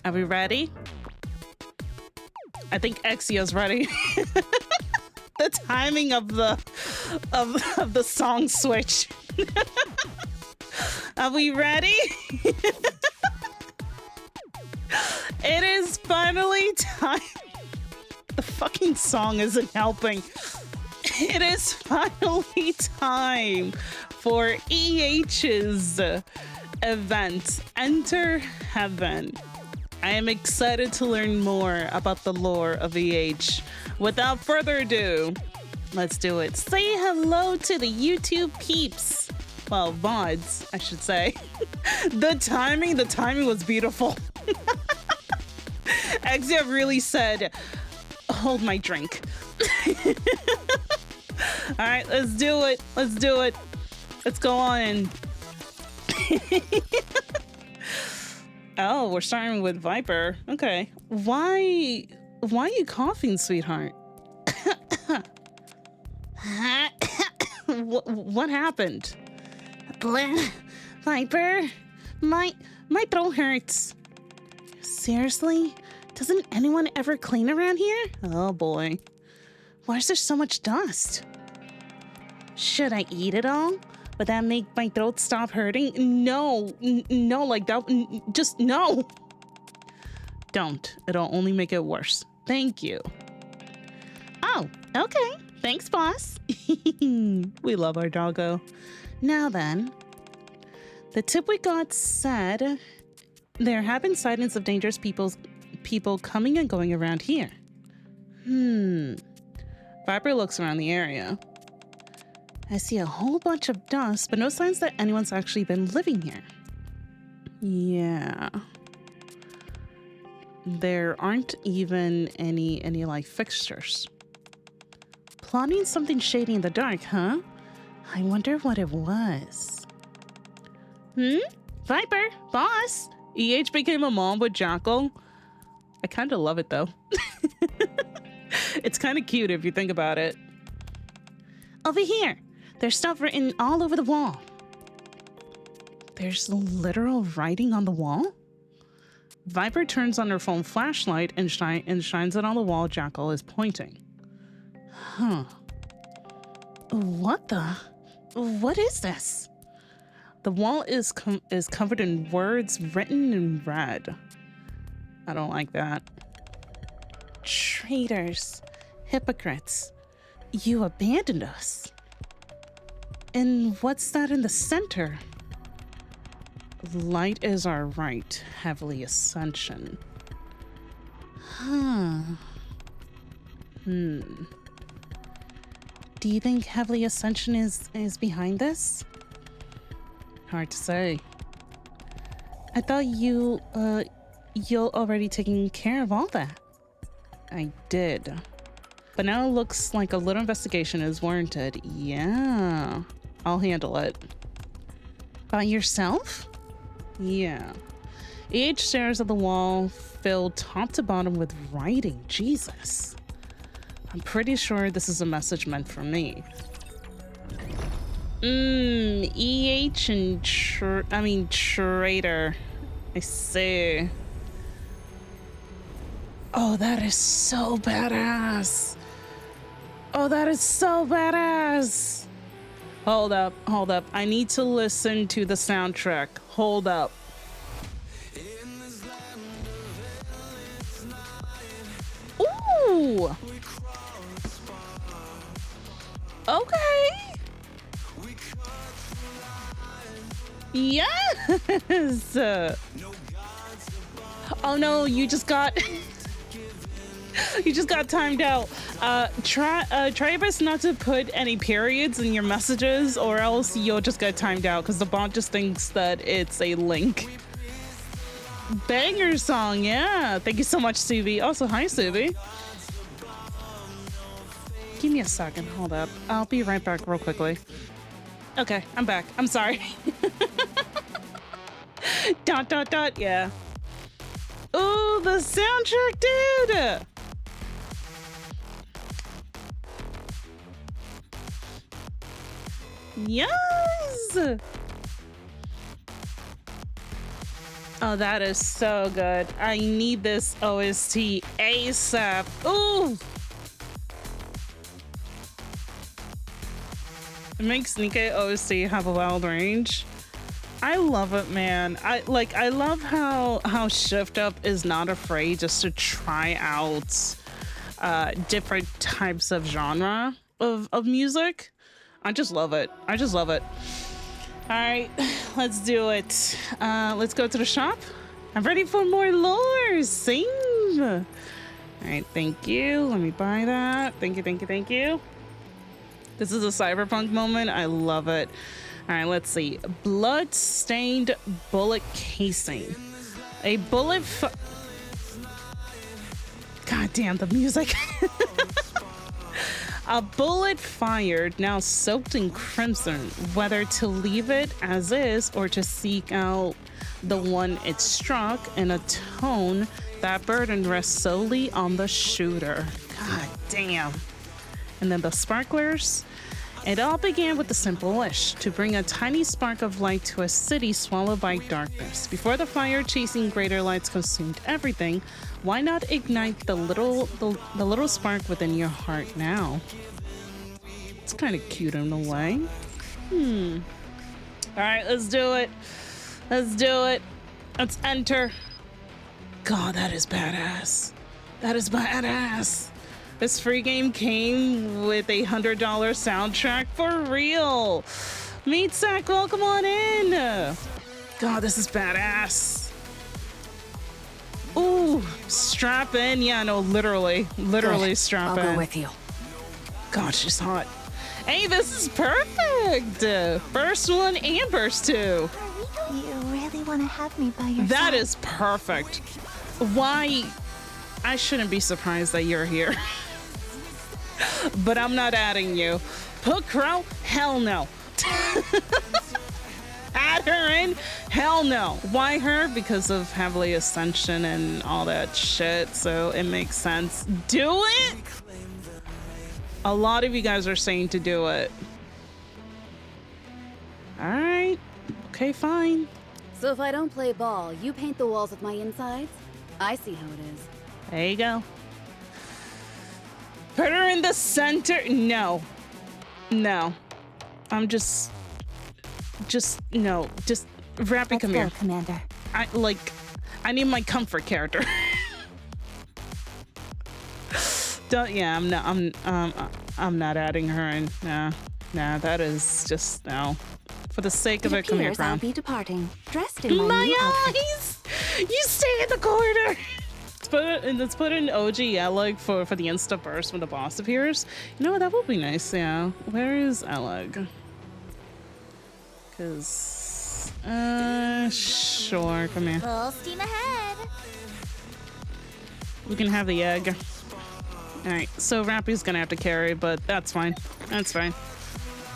Are we ready? I think Exia's ready. The timing of the song switch. Are we ready? It is finally time. The fucking song isn't helping. It is finally time for EH's event, Enter Heaven. I am excited to learn more about the lore of EH. Without further ado, let's do it. Say hello to the YouTube peeps. Well, VODs, I should say. The timing was beautiful. Exia really said, hold my drink. All right, let's do it. Let's do it. Let's go on. Oh, we're starting with Viper. Okay. Why are you coughing, sweetheart? What happened? Viper, my throat hurts. Seriously? Doesn't anyone ever clean around here? Oh boy. Why is there so much dust? Should I eat it all? Would that make my throat stop hurting? No, like that, just no. Don't, it'll only make it worse. Thank you. Oh, okay. Thanks, boss. We love our doggo. Now then, the tip we got said there have been sightings of dangerous people coming and going around here. Viper looks around the area. I see a whole bunch of dust, but no signs that anyone's actually been living here. Yeah. There aren't even any like fixtures. Plotting something shady in the dark, huh? I wonder what it was. Viper, boss. EH became a mom with Jackal. I kind of love it though. It's kind of cute if you think about it. Over here. There's stuff written all over the wall. There's literal writing on the wall? Viper turns on her phone flashlight and shines it on the wall Jackal is pointing. Huh. What is this? The wall is covered in words written in red. I don't like that. Traitors. Hypocrites. You abandoned us. And what's that in the center? Light is our right, heavily Ascension. Huh. Do you think heavily Ascension is behind this? Hard to say. I thought you're already taking care of all that. I did. But now it looks like a little investigation is warranted. Yeah. I'll handle it. By yourself? Yeah. EH stares at the wall, filled top to bottom with writing. Jesus. I'm pretty sure this is a message meant for me. EH and traitor. I see. Oh, that is so badass. Oh, that is so badass. Hold up. I need to listen to the soundtrack. Hold up. Ooh. Okay. Yes. Oh no, you just got you just got timed out. Try your best not to put any periods in your messages, or else you'll just get timed out because the bot just thinks that it's a link. Banger song, yeah. Thank you so much, Subi. Also, hi, Subi. Give me a second. Hold up. I'll be right back real quickly. Okay, I'm back. I'm sorry. ... Yeah. Ooh, the soundtrack, dude. Yes. Oh, that is so good. I need this OST ASAP. Ooh! It makes Nikke OST have a wild range. I love it, man. I love how Shift Up is not afraid just to try out different types of genre of music. I just love it. I just love it. All right, let's do it. Let's go to the shop. I'm ready for more lore. Sing. All right, thank you. Let me buy that. Thank you, thank you, thank you. This is a cyberpunk moment. I love it. All right, let's see. Blood-stained bullet casing. A bullet. God damn the music. A bullet fired, now soaked in crimson, whether to leave it as is or to seek out the one it struck in a tone that burden rests solely on the shooter. God damn. And then the sparklers. It all began with a simple wish to bring a tiny spark of light to a city swallowed by darkness. Before the fire chasing greater lights consumed everything, why not ignite the little spark within your heart now? It's kind of cute in a way. All right, let's do it. Let's do it. Let's enter. God, that is badass. That is badass. This free game came with a $100 soundtrack for real. Meat Sack, welcome on in. God, this is badass. Ooh, strap in. Yeah, no, literally Good. strap in. I'll go with you. God, she's hot. Hey, this is perfect. First one and burst two. You really want to have me by your That side? is perfect. Why? I shouldn't be surprised that you're here. But I'm not adding you. Put Crow? Hell no. Add her in? Hell no. Why her? Because of heavily Ascension and all that shit, so it makes sense. Do it? A lot of you guys are saying to do it. All right. Okay, fine. So if I don't play ball, you paint the walls with my insides? I see how it is. There you go. Put her in the center. No. No. I'm just no. Just Rappy, Let's come go, here. Commander. I need my comfort character. Don't. Yeah. I'm not adding her in. Nah. That is just no. For the sake of it, come here, I'll Crown. be departing, dressed in my new outfit. eyes! You stay in the corner. Let's put in OG Eleg for the insta burst when the boss appears. You know what? That would be nice. Yeah. Where is Eleg? Cause sure. Come here. Full steam ahead. We can have the egg. All right. So Rappy's gonna have to carry, but that's fine. That's fine.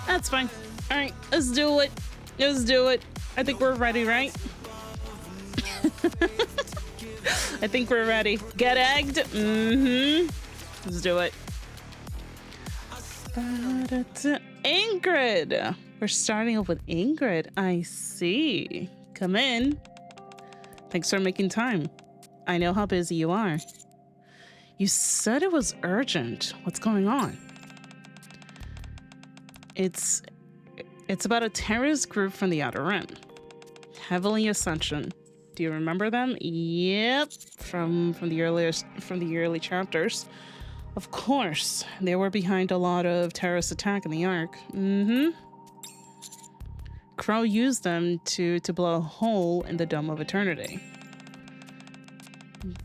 That's fine. All right. Let's do it. Let's do it. I think we're ready, right? I think we're ready. Get egged. Let's do it. Ingrid. We're starting off with Ingrid. I see. Come in. Thanks for making time. I know how busy you are. You said it was urgent. What's going on? It's about a terrorist group from the Outer Rim. Heavily Ascension. Do you remember them? Yep, from the early chapters. Of course, they were behind a lot of terrorist attack in the Ark. Crow used them to blow a hole in the Dome of Eternity.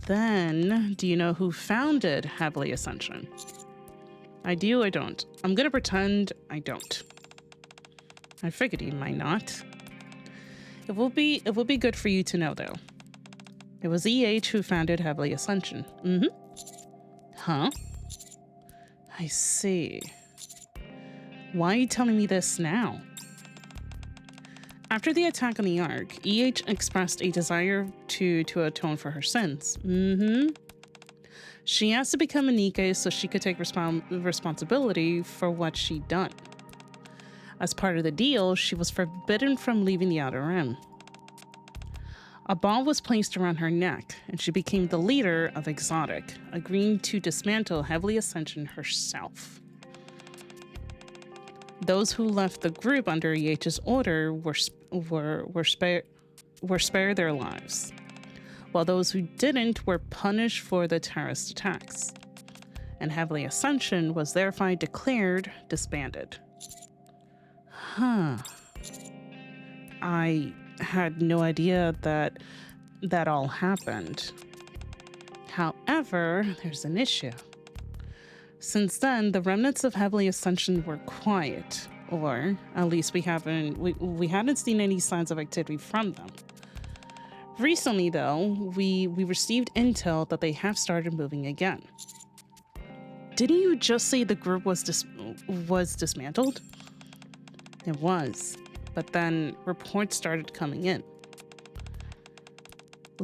Then, do you know who founded Heavily Ascension? I do, I don't. I'm gonna pretend I don't. I figured you might not. It will be good for you to know, though. It was EH who founded Heavily Ascension. Huh? I see. Why are you telling me this now? After the attack on the Ark, EH expressed a desire to atone for her sins. She asked to become a Nikke so she could take responsibility for what she'd done. As part of the deal, she was forbidden from leaving the Outer Rim. A ball was placed around her neck, and she became the leader of Exotic, agreeing to dismantle Heavily Ascension herself. Those who left the group under EH's order were spared their lives, while those who didn't were punished for the terrorist attacks, and Heavily Ascension was therefore declared disbanded. Huh. I had no idea that all happened. However, there's an issue. Since then, the remnants of Heavily Ascension were quiet, or at least we hadn't seen any signs of activity from them. Recently, though, we received intel that they have started moving again. Didn't you just say the group was dismantled? It was, but then reports started coming in.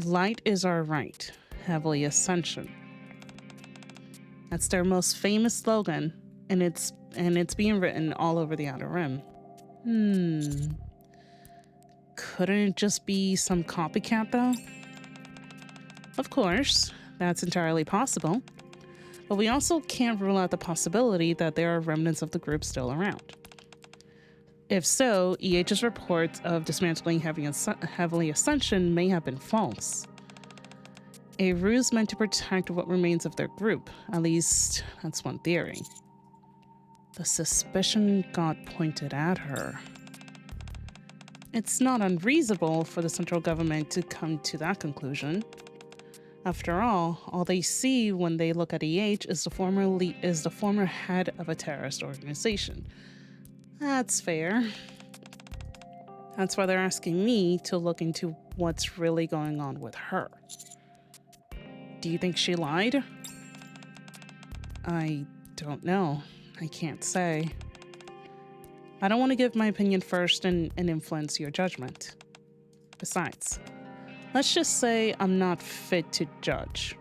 Light is our right, Heavily Ascension. That's their most famous slogan, and it's being written all over the Outer Rim. Couldn't it just be some copycat, though? Of course, that's entirely possible. But we also can't rule out the possibility that there are remnants of the group still around. If so, EH's reports of dismantling Heavily Ascension may have been false. A ruse meant to protect what remains of their group. At least, that's one theory. The suspicion got pointed at her. It's not unreasonable for the central government to come to that conclusion. After all they see when they look at EH is the former head of a terrorist organization. That's fair. That's why they're asking me to look into what's really going on with her. Do you think she lied? I don't know. I can't say. I don't want to give my opinion first and influence your judgment. Besides, let's just say I'm not fit to judge.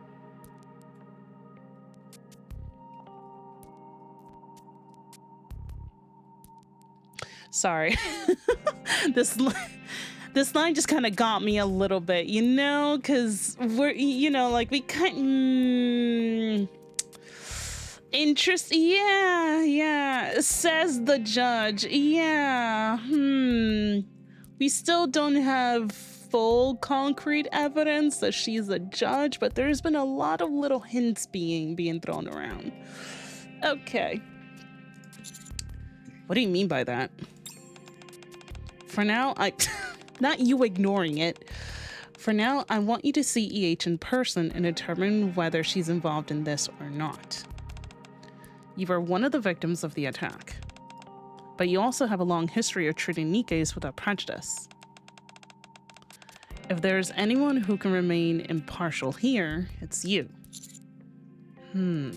Sorry. This line just kind of got me a little bit, because we're, like we kind interest. Yeah, says the judge. Yeah. We still don't have full concrete evidence that she's a judge, but there's been a lot of little hints being thrown around. Okay. What do you mean by that? For now, not you ignoring it. For now, I want you to see EH in person and determine whether she's involved in this or not. You are one of the victims of the attack, but you also have a long history of treating Nikkes without prejudice. If there's anyone who can remain impartial here, it's you. All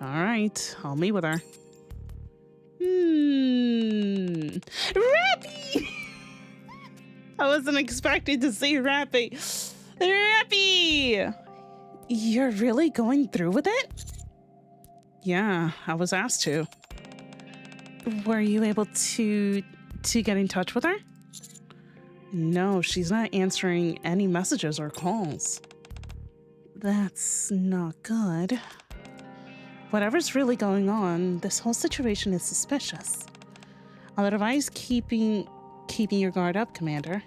right, I'll meet with her. Rappy! I wasn't expecting to see Rappy. Rappy! You're really going through with it? Yeah, I was asked to. Were you able to get in touch with her? No, she's not answering any messages or calls. That's not good. Whatever's really going on, this whole situation is suspicious. I'll advise keeping your guard up, Commander.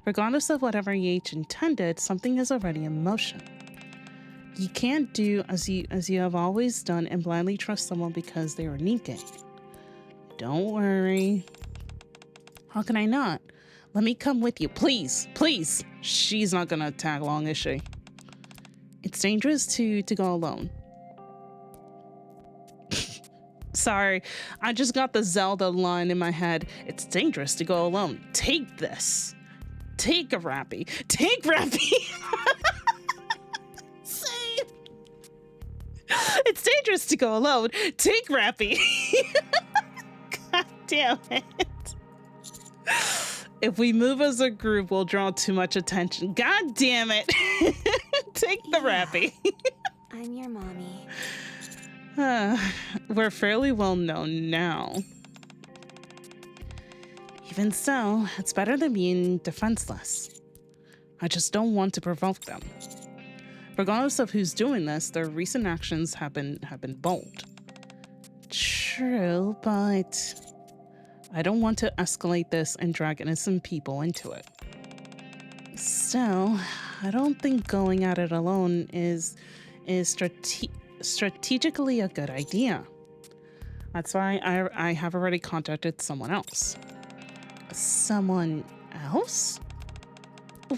Regardless of whatever EH intended, something is already in motion. You can't do as you have always done and blindly trust someone because they are Nikke. Don't worry. How can I not? Let me come with you, please, please. She's not gonna tag along, is she? It's dangerous to go alone. Sorry, I just got the Zelda line in my head. It's dangerous to go alone. Take this. Take a Rappy. Take Rappy. Same. It's dangerous to go alone. Take Rappy. God damn it. If we move as a group, we'll draw too much attention. God damn it. Take the Rappy. I'm your mommy. We're fairly well known now. Even so, it's better than being defenseless. I just don't want to provoke them. Regardless of who's doing this, their recent actions have been bold. True, but I don't want to escalate this and drag innocent people into it. Still, I don't think going at it alone is strategically a good idea. That's why I have already contacted someone else. Someone else?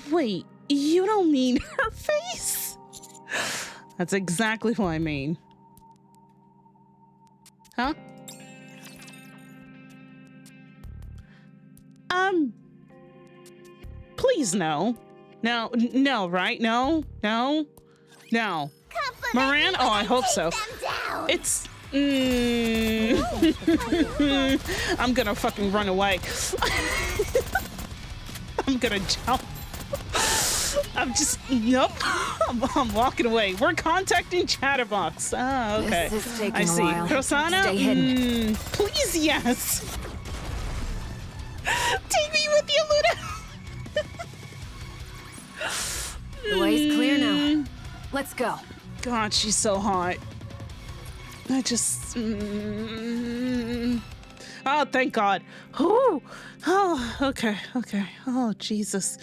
Wait, you don't mean her face? That's exactly what I mean. Huh? Please no. No, right? No. Moran? Oh, I hope so. It's... I'm gonna fucking run away. I'm gonna jump. I'm just... Nope. I'm walking away. We're contacting Chatterbox. Oh, okay. This is taking I see. a while. Rosanna? Stay hidden. Please, yes. Take me with you, Luna. The way's clear now. Let's go. God, she's so hot. I just... Oh, thank God. Ooh. Oh, okay. Oh, Jesus.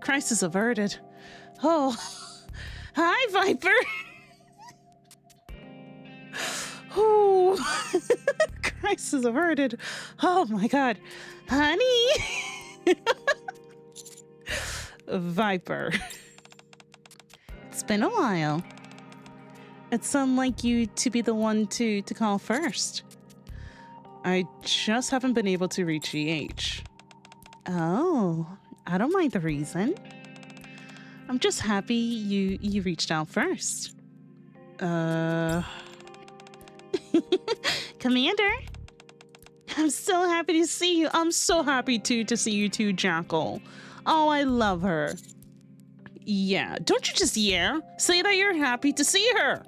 Crisis averted. Oh. Hi, Viper. Ooh. Crisis averted. Oh, my God. Honey. Viper. It's been a while. It's unlike you to be the one to call first. I just haven't been able to reach EH. Oh, I don't mind the reason. I'm just happy you reached out first. Commander, I'm so happy to see you. I'm so happy to see you too, Jackal. Oh, I love her. Yeah, don't you just say that you're happy to see her.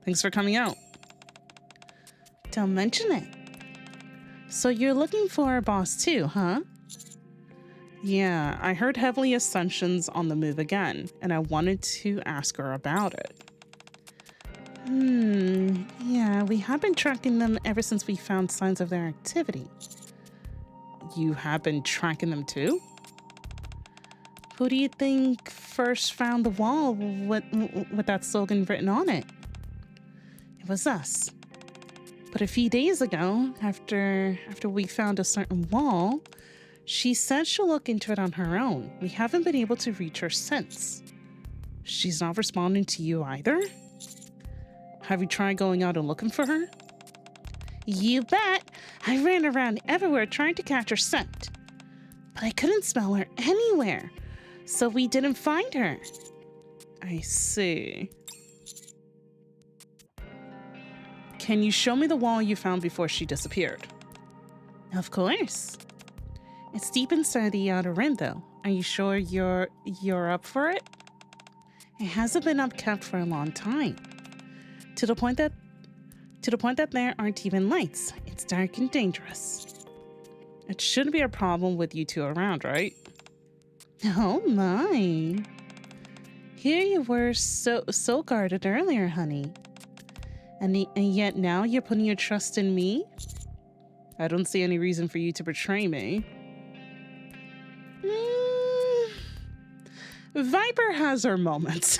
Thanks for coming out. Don't mention it. So you're looking for a boss too, huh? Yeah, I heard heavily Ascension's on the move again, and I wanted to ask her about it. Yeah, we have been tracking them ever since we found signs of their activity. You have been tracking them too? Who do you think first found the wall with that slogan written on it? It was us. But a few days ago, after we found a certain wall, she said she'll look into it on her own. We haven't been able to reach her since. She's not responding to you either? Have you tried going out and looking for her? You bet! I ran around everywhere trying to catch her scent. But I couldn't smell her anywhere, so we didn't find her. I see. Can you show me the wall you found before she disappeared? Of course. It's deep inside the outer rim, though. Are you sure you're up for it? It hasn't been upkept for a long time. To the point that there aren't even lights. It's dark and dangerous. It shouldn't be a problem with you two around, right? Oh my. Here you were so guarded earlier, honey. And yet now you're putting your trust in me? I don't see any reason for you to betray me. Viper has her moments.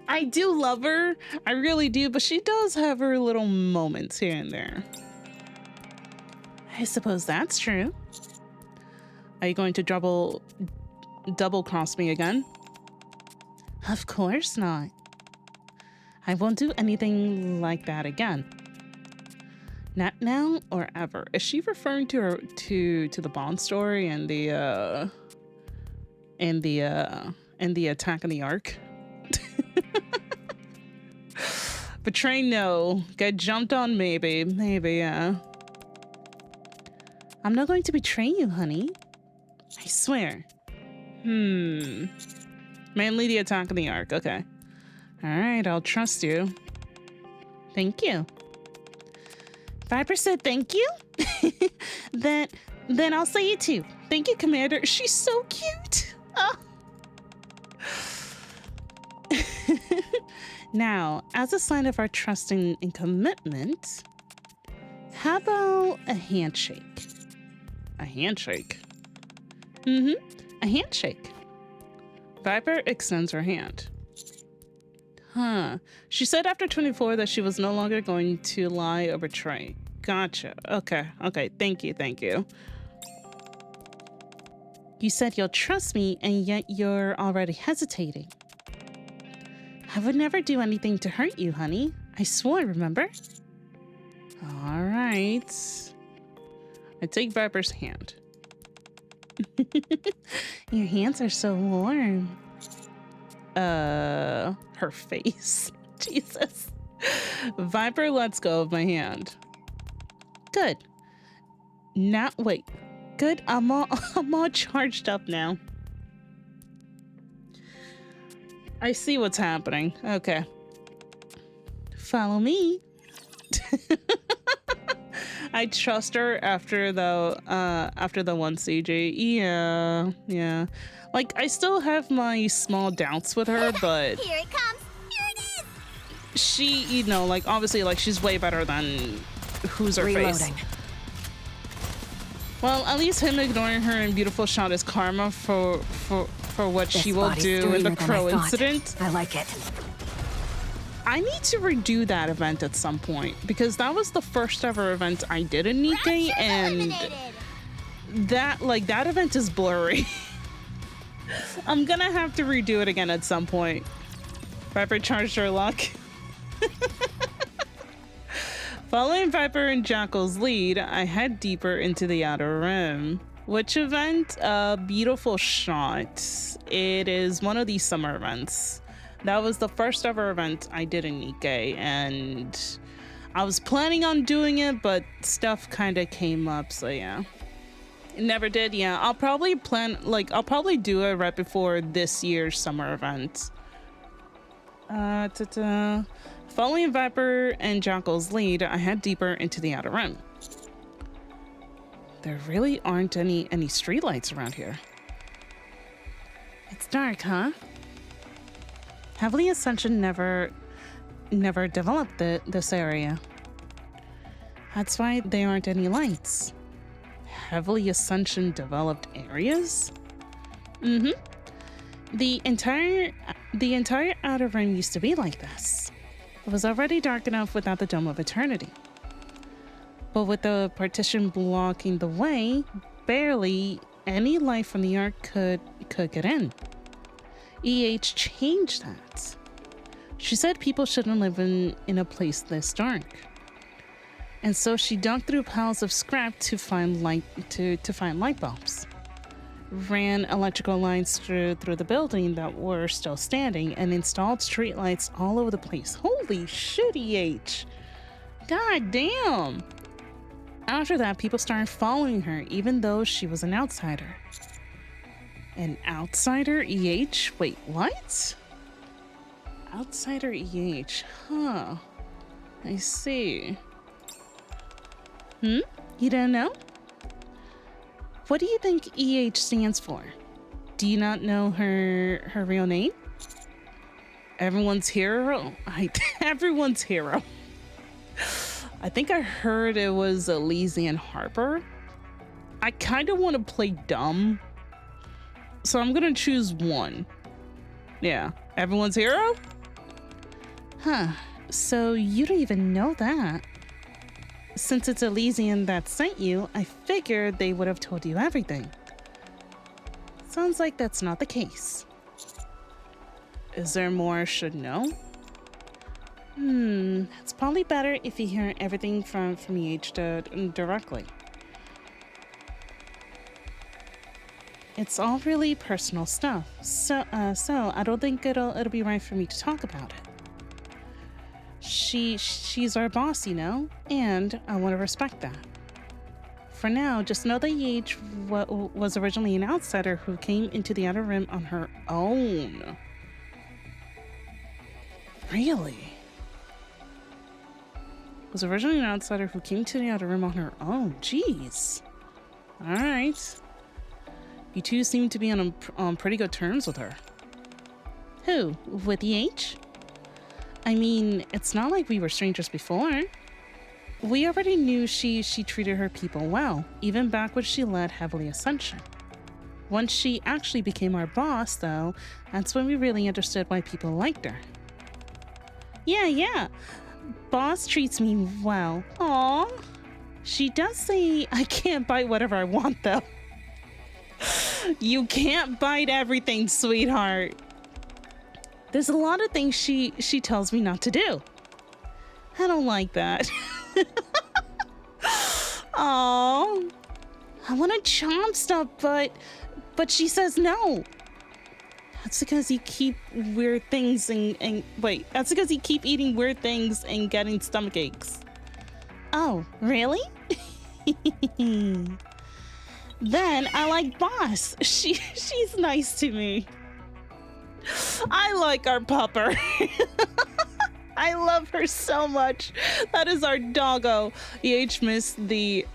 I do love her. I really do, but she does have her little moments here and there. I suppose that's true. Are you going to double cross me again? Of course not. I won't do anything like that again. Not now or ever. Is she referring to the Bond story and the attack on the Ark? Betray, no. Get jumped on, maybe, yeah. I'm not going to betray you, honey. I swear. Mainly the attack on the Ark, okay. Alright, I'll trust you. Thank you. Viper said thank you? Then I'll say it too. Thank you, Commander. She's so cute. Oh. Now, as a sign of our trust and commitment, how about a handshake? A handshake? A handshake. Viper extends her hand. Huh. She said after 24 that she was no longer going to lie or betray. Gotcha. Okay. Thank you. You said you'll trust me, and yet you're already hesitating. I would never do anything to hurt you, honey. I swore, remember? All right. I take Viper's hand. Your hands are so warm. Her face. Jesus. Viper lets go of my hand. Good. Now, wait. Good. I'm all charged up now. I see what's happening. Okay. Follow me. I trust her after the one CG. Yeah. Like, I still have my small doubts with her, but Here it comes. Here it is. she, you know, like, obviously, like, she's way better than who's her face. Well, at least him ignoring her in beautiful shot is karma for what she will do in the crow incident. I like it. I need to redo that event at some point, because that was the first ever event I did in Nikke, and that event is blurry. I'm gonna have to redo it again at some point. Viper charged her luck. Following Viper and Jackal's lead, I head deeper into the Outer Rim. Which event? Beautiful shot. It is one of these summer events. That was the first ever event I did in Nikke, and I was planning on doing it, but stuff kind of came up, so yeah. Never did, yeah. I'll probably do it right before this year's summer event. Following Viper and Jackal's lead, I head deeper into the Outer Rim. There really aren't any streetlights around here. It's dark, huh? Heavily Ascension never developed this area. That's why there aren't any lights. Heavily Ascension developed areas? The entire Outer Rim used to be like this. It was already dark enough without the Dome of Eternity. But with the partition blocking the way, barely any light from the Ark could get in. EH changed that. She said people shouldn't live in a place this dark. And so she dug through piles of scrap to find light bulbs. Ran electrical lines through the building that were still standing and installed streetlights all over the place. Holy shit, EH. God damn. After that, people started following her, even though she was an outsider. An outsider, EH? Wait, what? Outsider, EH. Huh. I see. You don't know? What do you think EH stands for? Do you not know her real name? Everyone's hero? Everyone's hero. I think I heard it was Elysian Harper. I kind of want to play dumb, so I'm gonna choose one. Yeah, everyone's hero? Huh, so you don't even know that. Since it's Elysian that sent you, I figured they would have told you everything. Sounds like that's not the case. Is there more I should know? It's probably better if you hear everything from EH directly. It's all really personal stuff, so I don't think it'll be right for me to talk about it. She's our boss, you know, and I want to respect that. For now, just know that EH was originally an outsider who came into the Outer Rim on her own. Really? Was originally an outsider who came to the outer rim on her own. Jeez. All right. You two seem to be on pretty good terms with her. Who? With the H? I mean, it's not like we were strangers before. We already knew she treated her people well, even back when she led heavily Ascension. Once she actually became our boss, though, that's when we really understood why people liked her. Yeah. Boss treats me well. Aw. She does say I can't bite whatever I want, though. You can't bite everything, sweetheart. There's a lot of things she tells me not to do. I don't like that. Oh, I want to chomp stuff, but she says no. That's because you keep weird things and wait, that's because you keep eating weird things and getting stomach aches. Oh, really? Then I like Boss. She's nice to me. I like our pupper. I love her so much. That is our doggo. EH missed the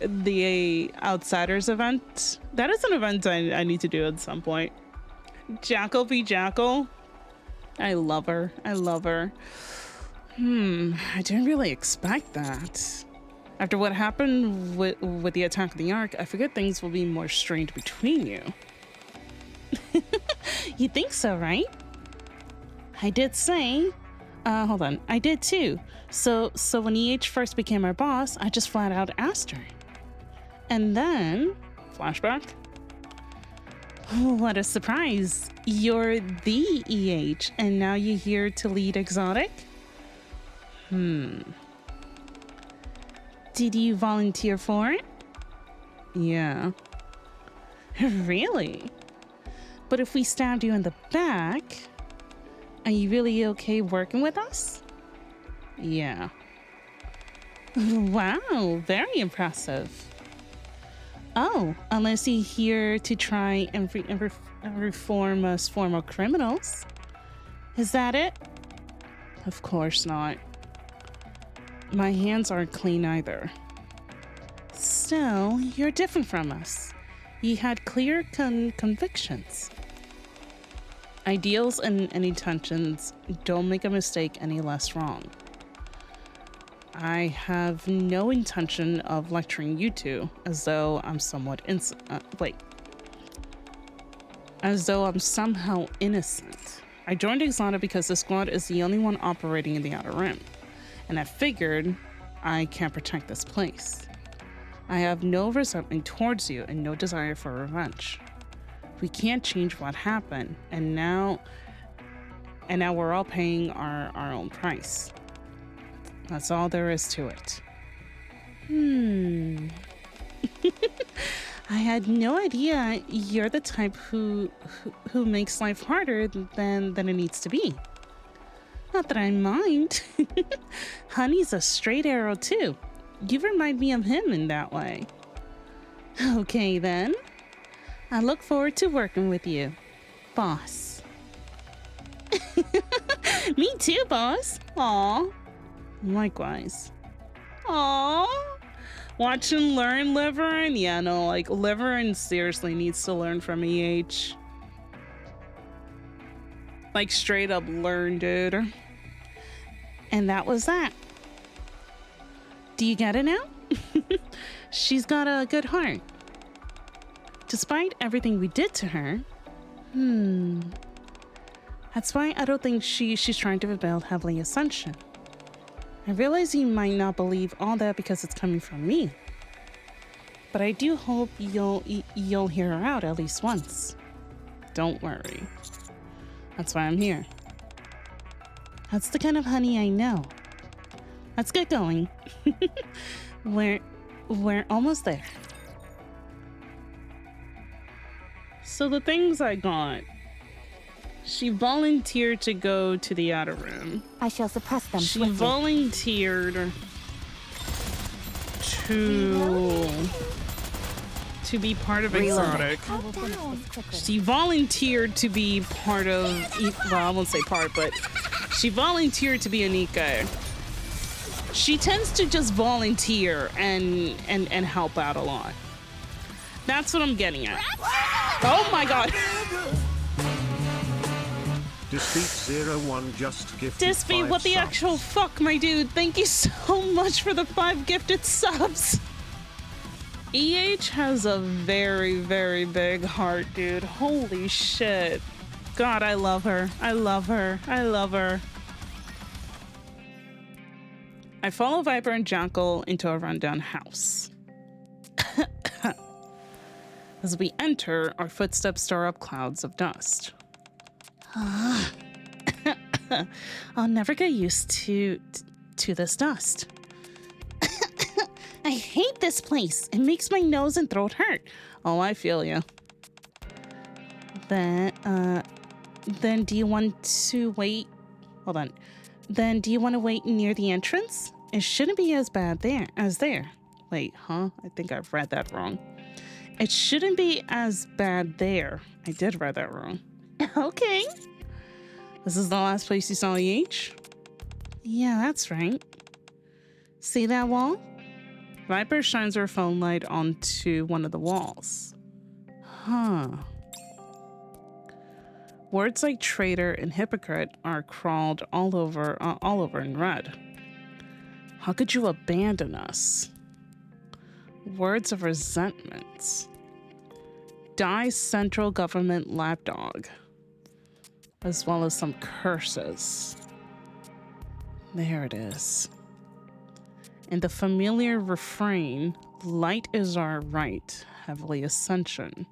Outsiders event. That is an event I need to do at some point. Jackal be Jackal. I love her. I didn't really expect that. After what happened with the attack of the Ark, I figured things will be more strained between you. You think so, right? I did say... hold on. I did too. So when EH first became our boss, I just flat out asked her. And then... Flashback? What a surprise. You're the EH, and now you're here to lead Exotic? Did you volunteer for it? Yeah. Really? But if we stabbed you in the back, are you really okay working with us? Yeah. Wow, very impressive. Oh, unless you're here to try and reform us former criminals. Is that it? Of course not. My hands aren't clean either. Still, you're different from us. You had clear convictions. Ideals and intentions don't make a mistake any less wrong. I have no intention of lecturing you two as though I'm somewhat as though I'm somehow innocent. I joined Exotic because the squad is the only one operating in the Outer Rim, and I figured I can protect this place. I have no resentment towards you and no desire for revenge. We can't change what happened, and now we're all paying our own price. That's all there is to it. I had no idea you're the type who makes life harder than it needs to be. Not that I mind. Honey's a straight arrow too. You remind me of him in that way. Okay then. I look forward to working with you, boss. Me too, boss. Aw. Likewise. Aw. Watch and learn, Liverin? Yeah, no, like, Liverin seriously needs to learn from EH. Like, straight up learn, dude. And that was that. Do you get it now? She's got a good heart. Despite everything we did to her, that's why I don't think she's trying to rebuild heavily Ascension. I realize you might not believe all that because it's coming from me, but I do hope you'll hear her out at least once. Don't worry. That's why I'm here. That's the kind of honey I know. Let's get going. We're almost there. So the things I got. She volunteered to go to the Outer Rim. I shall suppress them. She swiftly. volunteered to be part of Exotic. She volunteered to be part of, well, I won't say part, but she volunteered to be a Nikke. She tends to just volunteer and help out a lot. That's what I'm getting at. Oh my god. Dispute01 just gifted Dispute, 5 what the subs. actual fuck, my dude? Thank you so much for the 5 gifted subs. EH has a very, very big heart, dude. Holy shit. God, I love her. I love her. I love her. I follow Viper and Jackal into a rundown house. As we enter, our footsteps stir up clouds of dust. I'll never get used to this dust. I hate this place. It makes my nose and throat hurt. Oh, I feel you. Then do you want to wait? Hold on. Then do you want to wait near the entrance? It shouldn't be as bad there as there. Wait, huh? I think I've read that wrong. It shouldn't be as bad there. I did read that wrong. Okay. This is the last place you saw EH? Yeah, that's right. See that wall? Viper shines her phone light onto one of the walls. Huh. Words like traitor and hypocrite are scrawled all over in red. How could you abandon us? Words of resentment. Die central government lapdog. As well as some curses. There it is. And the familiar refrain, light is our right, heavily Ascension.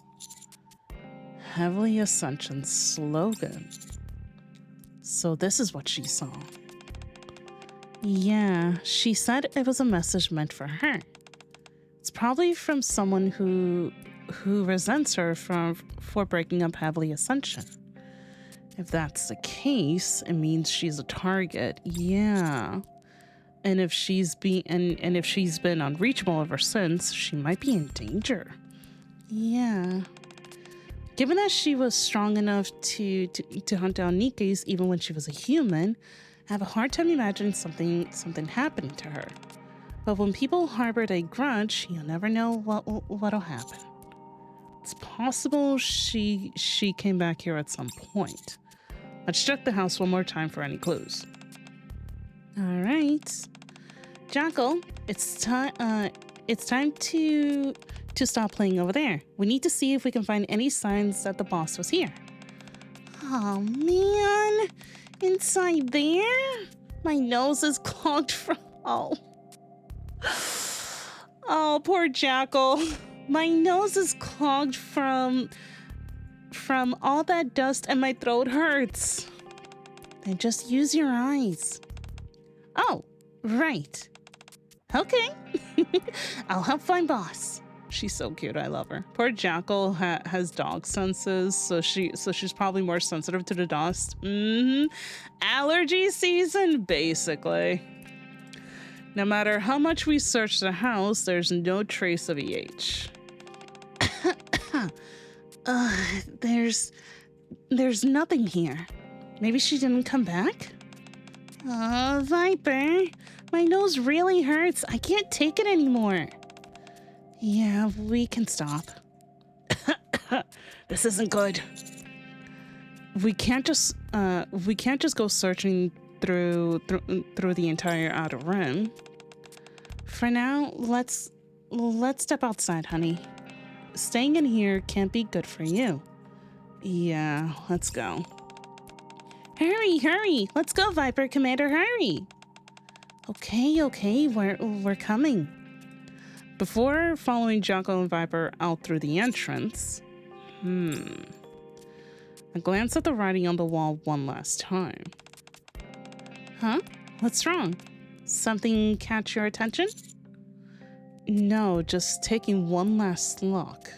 Heavily Ascension slogan. So this is what she saw. Yeah, she said it was a message meant for her. It's probably from someone who resents her for breaking up Heavily Ascension. If that's the case, it means she's a target. Yeah. And if she's been unreachable ever since, she might be in danger. Yeah. Given that she was strong enough to hunt down Nikke's even when she was a human, I have a hard time imagining something happening to her. But when people harbored a grudge, you'll never know what'll happen. It's possible she came back here at some point. Let's check the house one more time for any clues. All right, Jackal, it's time to stop playing over there. We need to see if we can find any signs that the boss was here. Oh man, inside there, my nose is clogged from oh, poor Jackal. My nose is clogged from all that dust and my throat hurts. Then just use your eyes. Oh, right. Okay. I'll help find boss. She's so cute. I love her. Poor Jackal has dog senses, so she's probably more sensitive to the dust. Allergy season, basically. No matter how much we search the house, there's no trace of EH. There's nothing here. Maybe she didn't come back? Oh, Viper, my nose really hurts. I can't take it anymore. Yeah, we can stop. This isn't good. We can't just go searching through the entire outer rim. For now, let's step outside, honey. Staying in here can't be good for you. Yeah, let's go. Hurry! Let's go, Viper Commander, hurry! Okay, we're coming. Before following Jackal and Viper out through the entrance, I glanced at the writing on the wall one last time. Huh? What's wrong? Something catch your attention? No, just taking one last look.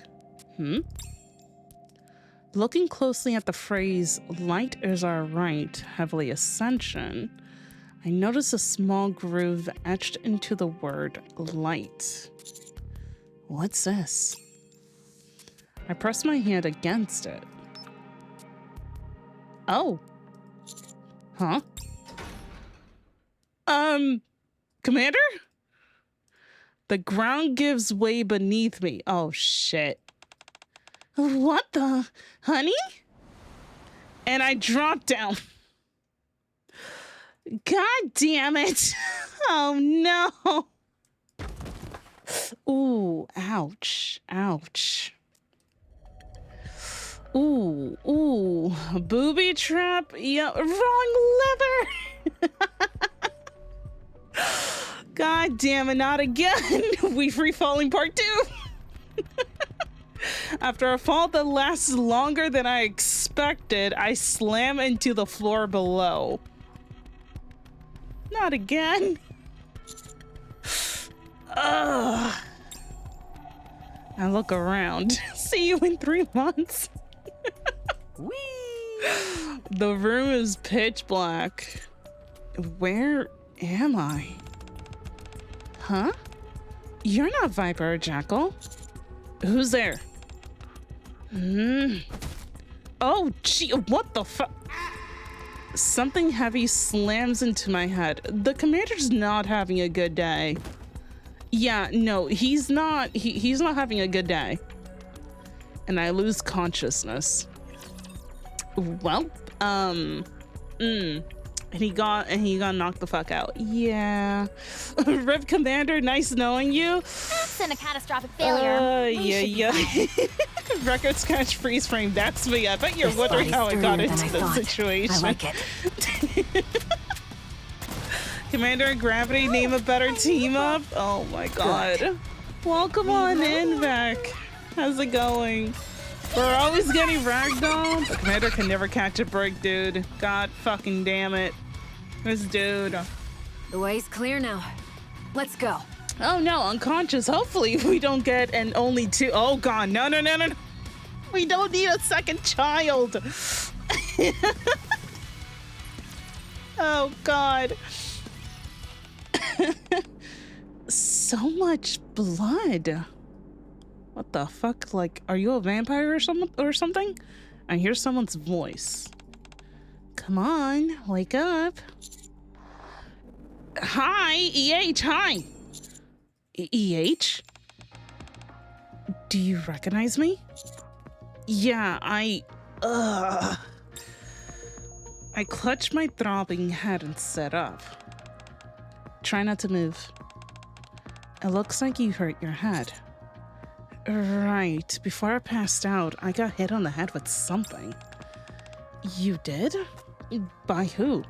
Looking closely at the phrase, light is our right, heavily Ascension, I noticed a small groove etched into the word light. What's this? I pressed my hand against it. Oh. Huh? Commander? The ground gives way beneath me. Oh, shit. What the? Honey? And I dropped down. God damn it. Oh, no. Ooh, ouch. Ouch. Ooh. Booby trap? Yeah, wrong lever. God damn it, not again. We free falling part 2. After a fall that lasts longer than I expected, I slam into the floor below. Not again. Ugh. I look around. See you in 3 months. Whee! The room is pitch black. Where am I? Huh? You're not Viper or Jackal. Who's there? Oh, gee, what the fuck? Something heavy slams into my head. The commander's not having a good day. Yeah, no, he's not. He's not having a good day. And I lose consciousness. Well, and he got knocked the fuck out. Yeah. Rip Commander, nice knowing you. That's a catastrophic failure. Yeah. Record scratch freeze frame. That's me. I bet you're wondering how I got into this situation. I like it. Commander and Gravity, name a better team up. Oh my god. Good. Welcome on in, Beck. How's it going? We're always getting ragdoll. The Commander can never catch a break, dude. God fucking damn it. This dude. The way's clear now. Let's go. Oh no, unconscious. Hopefully we don't get an only 2. Oh god, no. We don't need a second child. Oh god. So much blood. What the fuck? Like, are you a vampire or something? I hear someone's voice. Come on, wake up. Hi, EH, hi. EH? Do you recognize me? Yeah, I clutch my throbbing head and sit up. Try not to move. It looks like you hurt your head. Right, before I passed out, I got hit on the head with something. You did? By who?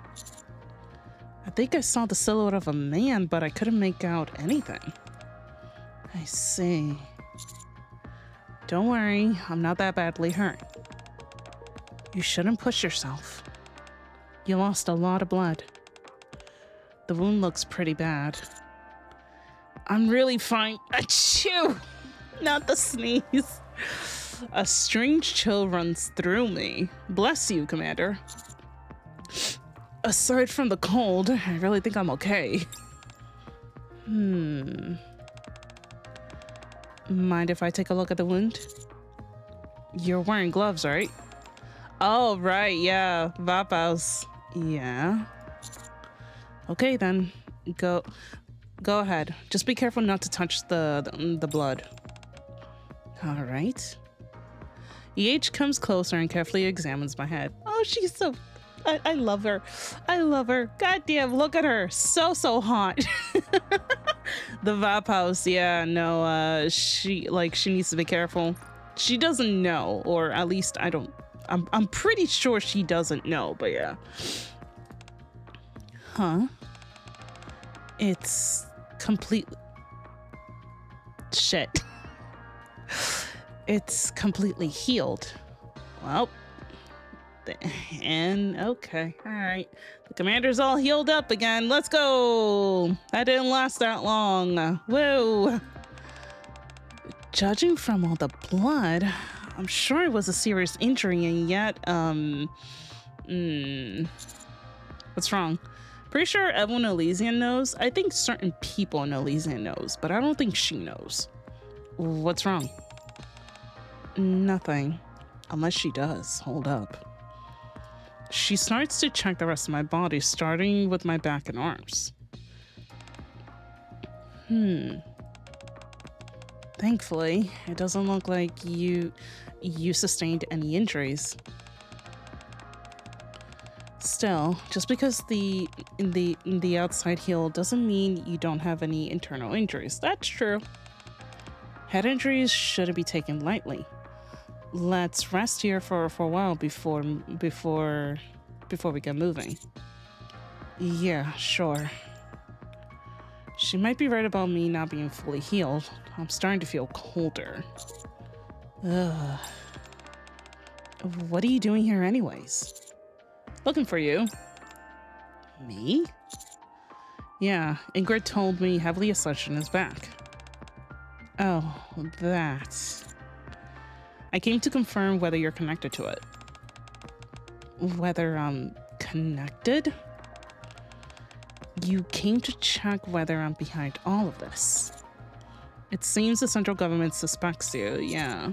I think I saw the silhouette of a man, but I couldn't make out anything. I see. Don't worry, I'm not that badly hurt. You shouldn't push yourself. You lost a lot of blood. The wound looks pretty bad. I'm really fine. Achoo! Not the sneeze. A strange chill runs through me. Bless you, Commander. Aside from the cold, I really think I'm okay. Mind if I take a look at the wound? You're wearing gloves, right? Oh, right, yeah. Vapaus. Yeah. Okay, then. Go ahead. Just be careful not to touch the blood. All right. EH comes closer and carefully examines my head. Oh, she's so... I love her. I love her. God damn, look at her. So hot. The Vapaus, yeah, no, she needs to be careful. She doesn't know, or at least I'm pretty sure she doesn't know, but yeah. Huh? It's completely... Shit. It's completely healed. Well, and okay, all right. The commander's all healed up again. Let's go. That didn't last that long. Whoa. Judging from all the blood, I'm sure it was a serious injury, and yet, what's wrong? Pretty sure everyone in Elysian knows. I think certain people in Elysian knows, but I don't think she knows. What's wrong? Nothing. Unless she does. Hold up. She starts to check the rest of my body, starting with my back and arms. Thankfully, it doesn't look like you sustained any injuries. Still, just because the outside heal doesn't mean you don't have any internal injuries. That's true. Head injuries shouldn't be taken lightly. Let's rest here for a while before we get moving. Yeah, sure. She might be right about me not being fully healed. I'm starting to feel colder. Ugh. What are you doing here anyways? Looking for you. Me? Yeah, Ingrid told me Heavily Ascension is back. Oh, that. I came to confirm whether you're connected to it. Whether I'm connected? You came to check whether I'm behind all of this. It seems the central government suspects you, yeah.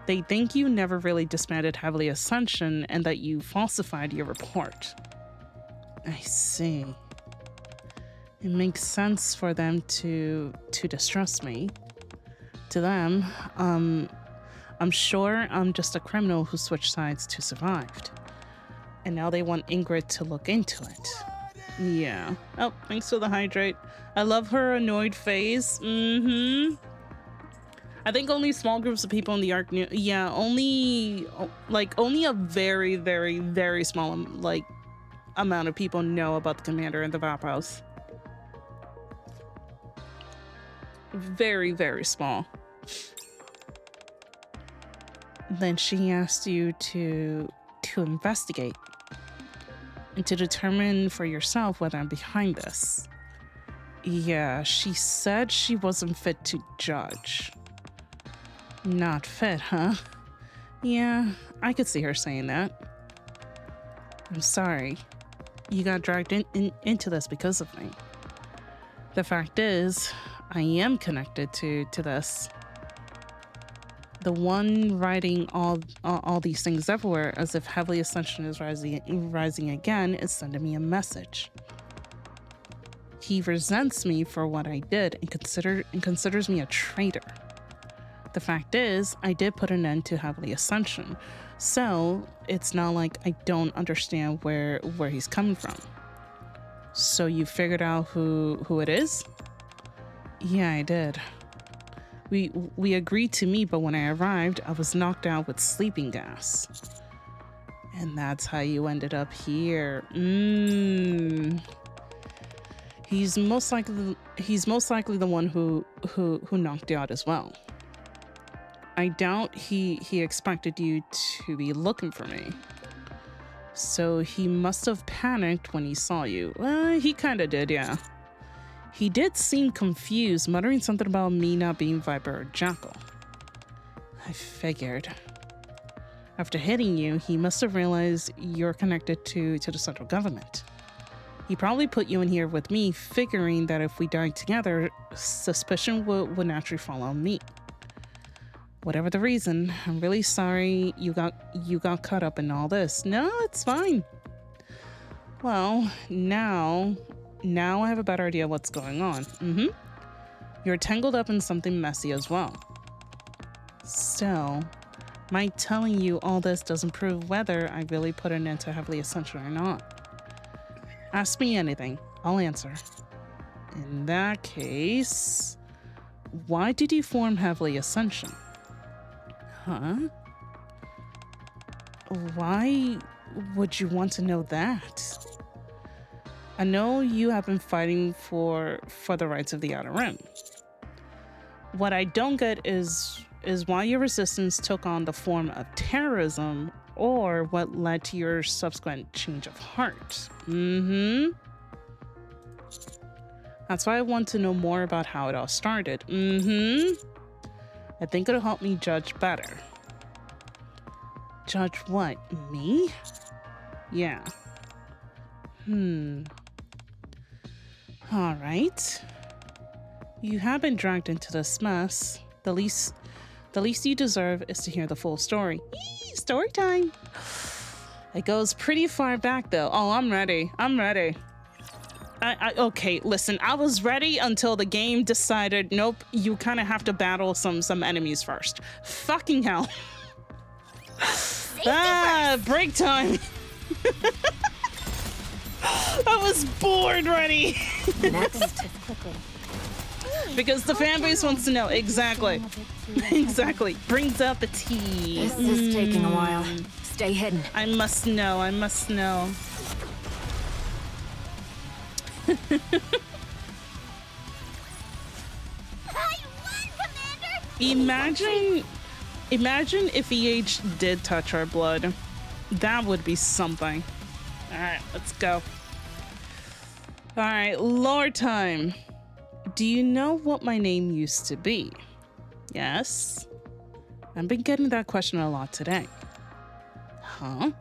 They think you never really disbanded Heavily Ascension and that you falsified your report. I see. It makes sense for them to distrust me. To them, I'm sure I'm just a criminal who switched sides to survive. And now they want Ingrid to look into it. Yeah. Oh, thanks for the hydrate. I love her annoyed face. I think only small groups of people in the arc knew. Yeah, only a very, very, very small amount of people know about the commander and the VOD house. Very, very small. Then she asked you to investigate and to determine for yourself whether I'm behind this. Yeah, she said she wasn't fit to judge. Not fit, huh? Yeah, I could see her saying that. I'm sorry. You got dragged into this because of me. The fact is, I am connected to this. The one writing all these things everywhere as if Heavily Ascension is rising again is sending me a message. He resents me for what I did and considers me a traitor. The fact is, I did put an end to Heavily Ascension, so it's not like I don't understand where he's coming from. So you figured out who it is? Yeah, I did. We agreed to meet, but when I arrived, I was knocked out with sleeping gas. And that's how you ended up here. He's most likely the one who knocked you out as well. I doubt he expected you to be looking for me. So he must have panicked when he saw you. He kinda did, yeah. He did seem confused, muttering something about me not being Viper or Jackal. I figured. After hitting you, he must have realized you're connected to the central government. He probably put you in here with me, figuring that if we died together, suspicion would naturally fall on me. Whatever the reason, I'm really sorry you got caught up in all this. No, it's fine. Well, now I have a better idea what's going on. You're tangled up in something messy as well. Still, my telling you all this doesn't prove whether I really put an end to Heavily Ascension or not. Ask me anything, I'll answer. In that case, why did you form Heavily Ascension? Huh? Why would you want to know that? I know you have been fighting for the rights of the Outer Rim. What I don't get is why your resistance took on the form of terrorism or what led to your subsequent change of heart. That's why I want to know more about how it all started. I think it'll help me judge better. Judge what? Me? Yeah. All right. You have been dragged into this mess. The least you deserve is to hear the full story. Yee, story time. It goes pretty far back though. Oh, I'm ready. Okay, listen, I was ready until the game decided, nope, you kind of have to battle some enemies first. Fucking hell. Break time. I was bored ready. Next. Because the fan base wants to know. Exactly. Exactly. Brings out the tea. This is taking a while. Stay hidden. I must know. I must know. I won, Commander! Imagine if EH did touch our blood. That would be something. Alright, let's go. Alright, lore time. Do you know what my name used to be? Yes? I've been getting that question a lot today. Huh?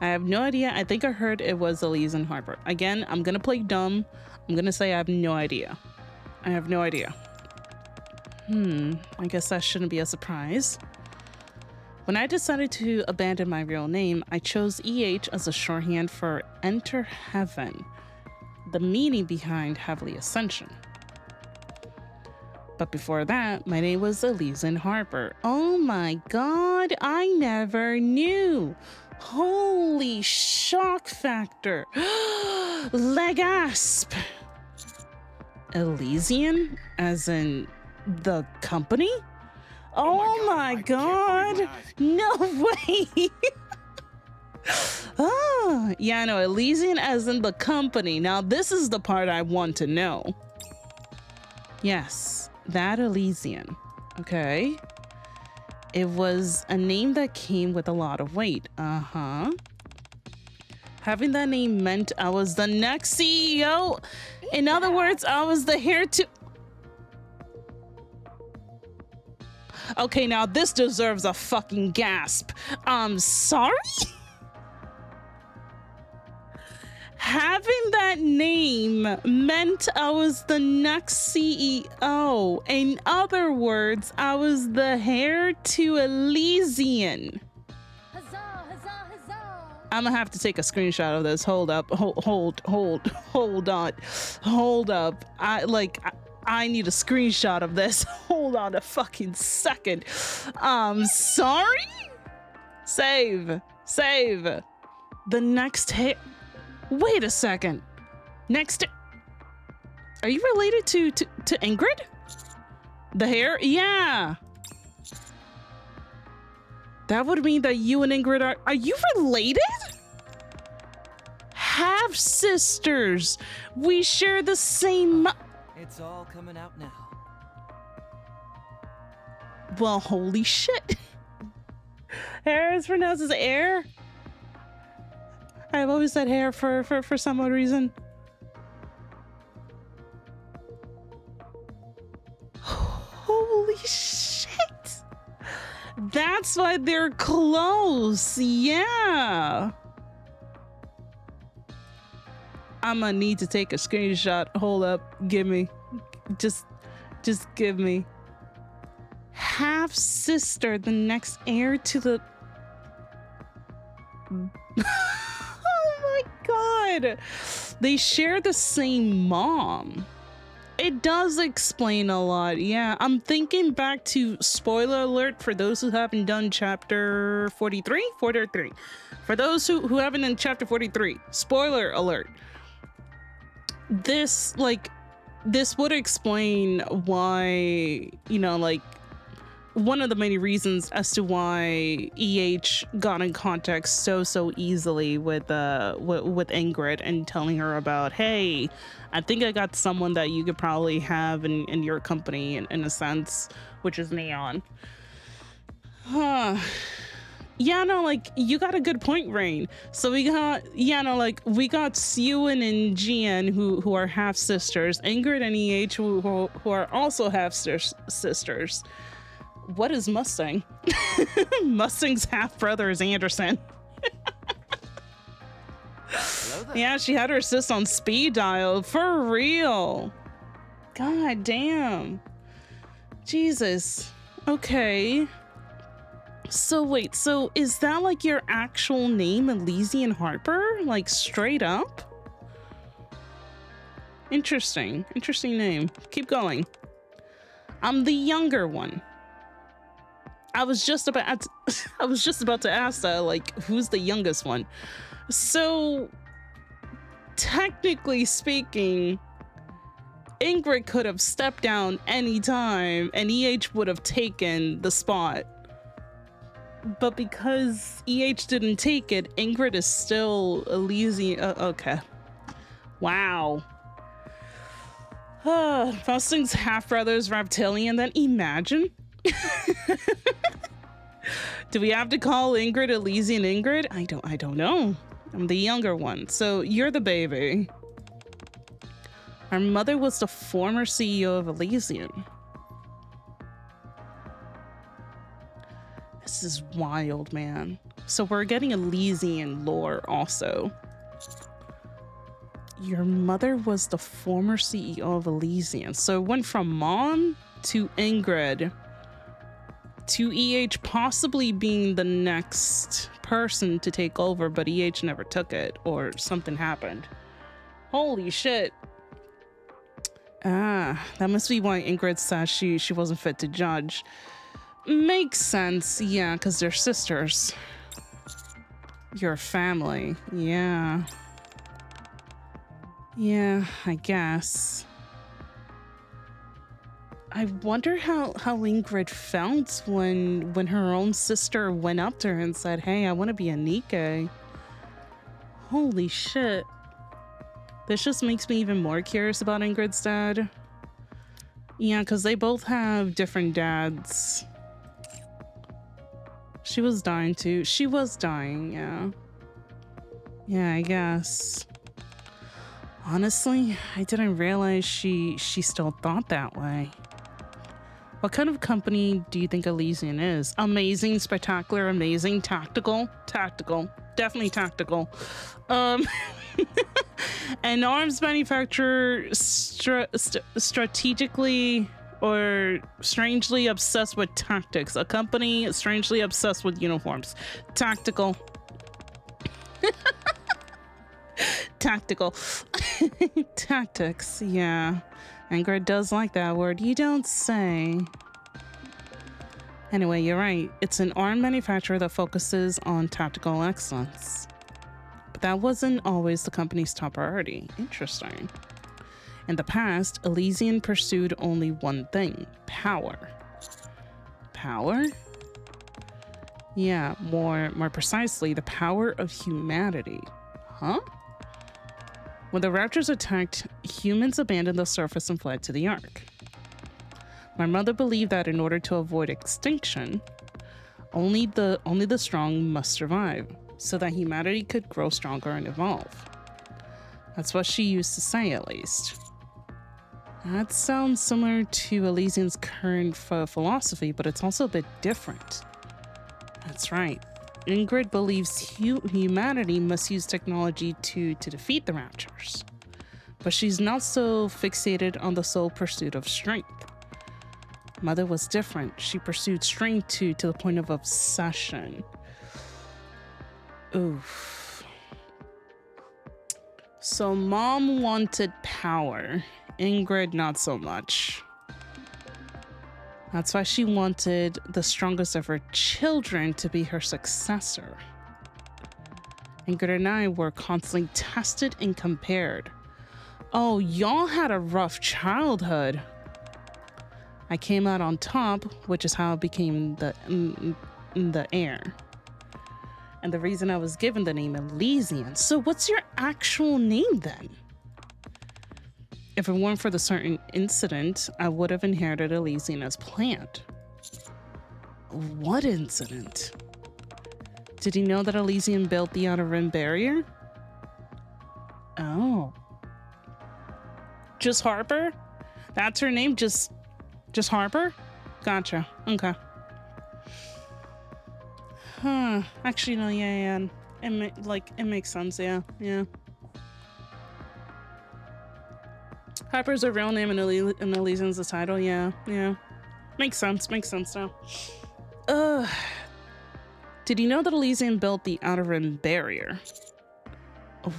I have no idea. I think I heard it was Elysian Harbor. Again, I'm gonna play dumb. I'm gonna say I have no idea. I have no idea. I guess that shouldn't be a surprise. When I decided to abandon my real name, I chose EH as a shorthand for Enter Heaven, the meaning behind Heavenly Ascension. But before that, my name was Elysian Harbor. Oh my god, I never knew. Holy shock factor. Legasp. Elysian, as in the company? Oh my god. No way. Oh, yeah, no, Elysian as in the company. Now, this is the part I want to know. Yes, that Elysian. Okay. It was a name that came with a lot of weight. Uh-huh. Having that name meant I was the next CEO. In other words, I was the heir to... Okay, now this deserves a fucking gasp. Sorry? Having that name meant I was the next CEO. In other words, I was the heir to Elysian. Huzzah, huzzah, huzzah! I'm gonna have to take a screenshot of this. Hold up. Hold on. Hold up. I need a screenshot of this. Hold on a fucking second. Sorry? Save. The next hit. Wait a second. Next. Are you related to Ingrid? The hair? Yeah. That would mean that you and Ingrid are you related? Half sisters. We share the same. It's all coming out now. Well, holy shit. Hair is pronounced as air. I've always said hair for some odd reason. Holy shit. That's why they're close. Yeah. I'm gonna need to take a screenshot. Hold up. Give me. Just give me. Half sister, the next heir to the... Oh my god. They share the same mom. It does explain a lot. Yeah, I'm thinking back to spoiler alert for those who haven't done chapter 43. For those who haven't done chapter 43, spoiler alert. This would explain why, one of the many reasons as to why EH got in contact so easily with Ingrid and telling her about, hey, I think I got someone that you could probably have in your company in a sense, which is Neon. Yeah, no, you got a good point, Rain. So we got Suen and Jian who are half sisters, Ingrid and EH who are also half sisters. What is Mustang? Mustang's half brother is Anderson. Yeah, she had her sis on speed dial. For real. God damn. Jesus. Okay. So wait, so is that your actual name, Elysian Harper? Straight up? Interesting. Interesting name. Keep going. I'm the younger one. I was just about to ask that, like, who's the youngest one? So, technically speaking, Ingrid could have stepped down anytime and EH would have taken the spot. But because EH didn't take it, Ingrid is still Elysian. Okay. Wow. Fausting's half-brother's reptilian, then imagine. Do we have to call Ingrid Elysian Ingrid? I don't know. I'm the younger one, so you're the baby. Our mother was the former CEO of Elysian. This is wild, man. So we're getting Elysian lore also. Your mother was the former CEO of Elysian. So it went from mom to Ingrid to EH possibly being the next person to take over, but EH never took it or something happened. Holy shit. Ah, that must be why Ingrid said she wasn't fit to judge. Makes sense, yeah, because they're sisters. Your family, yeah. Yeah, I guess. I wonder how Ingrid felt when her own sister went up to her and said, hey, I want to be a Nikke. Holy shit. This just makes me even more curious about Ingrid's dad. Yeah, because they both have different dads. She was dying too. She was dying, yeah. Yeah, I guess. Honestly, I didn't realize she still thought that way. What kind of company do you think Elysian is? Amazing, spectacular, amazing, tactical? Tactical. Definitely tactical. An arms manufacturer strategically or strangely obsessed with tactics. A company strangely obsessed with uniforms. Tactical. Tactical. Tactics, yeah. Ingrid does like that word. You don't say. Anyway, you're right. It's an arm manufacturer that focuses on tactical excellence. But that wasn't always the company's top priority. Interesting. In the past, Elysian pursued only one thing: power. Power? Yeah, more precisely, the power of humanity. Huh? When the Raptors attacked, humans abandoned the surface and fled to the Ark. My mother believed that in order to avoid extinction, only the strong must survive, so that humanity could grow stronger and evolve. That's what she used to say, at least. That sounds similar to Elysian's current philosophy, but it's also a bit different. That's right. Ingrid believes humanity must use technology to defeat the Raptors. But she's not so fixated on the sole pursuit of strength. Mother was different. She pursued strength to the point of obsession. Oof. So mom wanted power. Ingrid, not so much. That's why she wanted the strongest of her children to be her successor. Ingrid and I were constantly tested and compared. Oh, y'all had a rough childhood. I came out on top, which is how I became the heir. And the reason I was given the name Elysian. So what's your actual name then? If it weren't for the certain incident, I would have inherited Elysian as planned. What incident? Did you know that Elysian built the Outer Rim barrier? Oh. Just Harper? That's her name? Just Harper? Gotcha. Okay. Huh. Actually, no, yeah. It makes sense, yeah. Harper's a real name and Elysian's the title, yeah. Makes sense now. Did you know that Elysian built the Outer Rim barrier?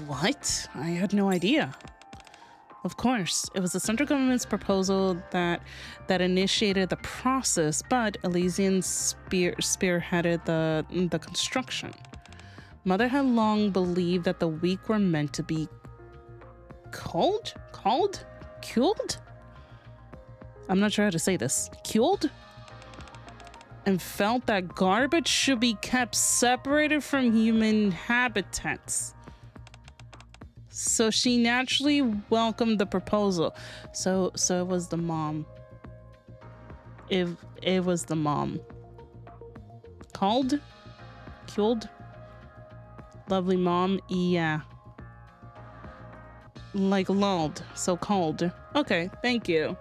What? I had no idea. Of course, it was the central government's proposal that initiated the process, but Elysian spearheaded the construction. Mother had long believed that the weak were meant to be culled? I'm not sure how to say this. Culled? And felt that garbage should be kept separated from human habitats. So she naturally welcomed the proposal. So it was the mom. It was the mom. Culled? Lovely mom, yeah. Like lulled, so called. Okay, thank you.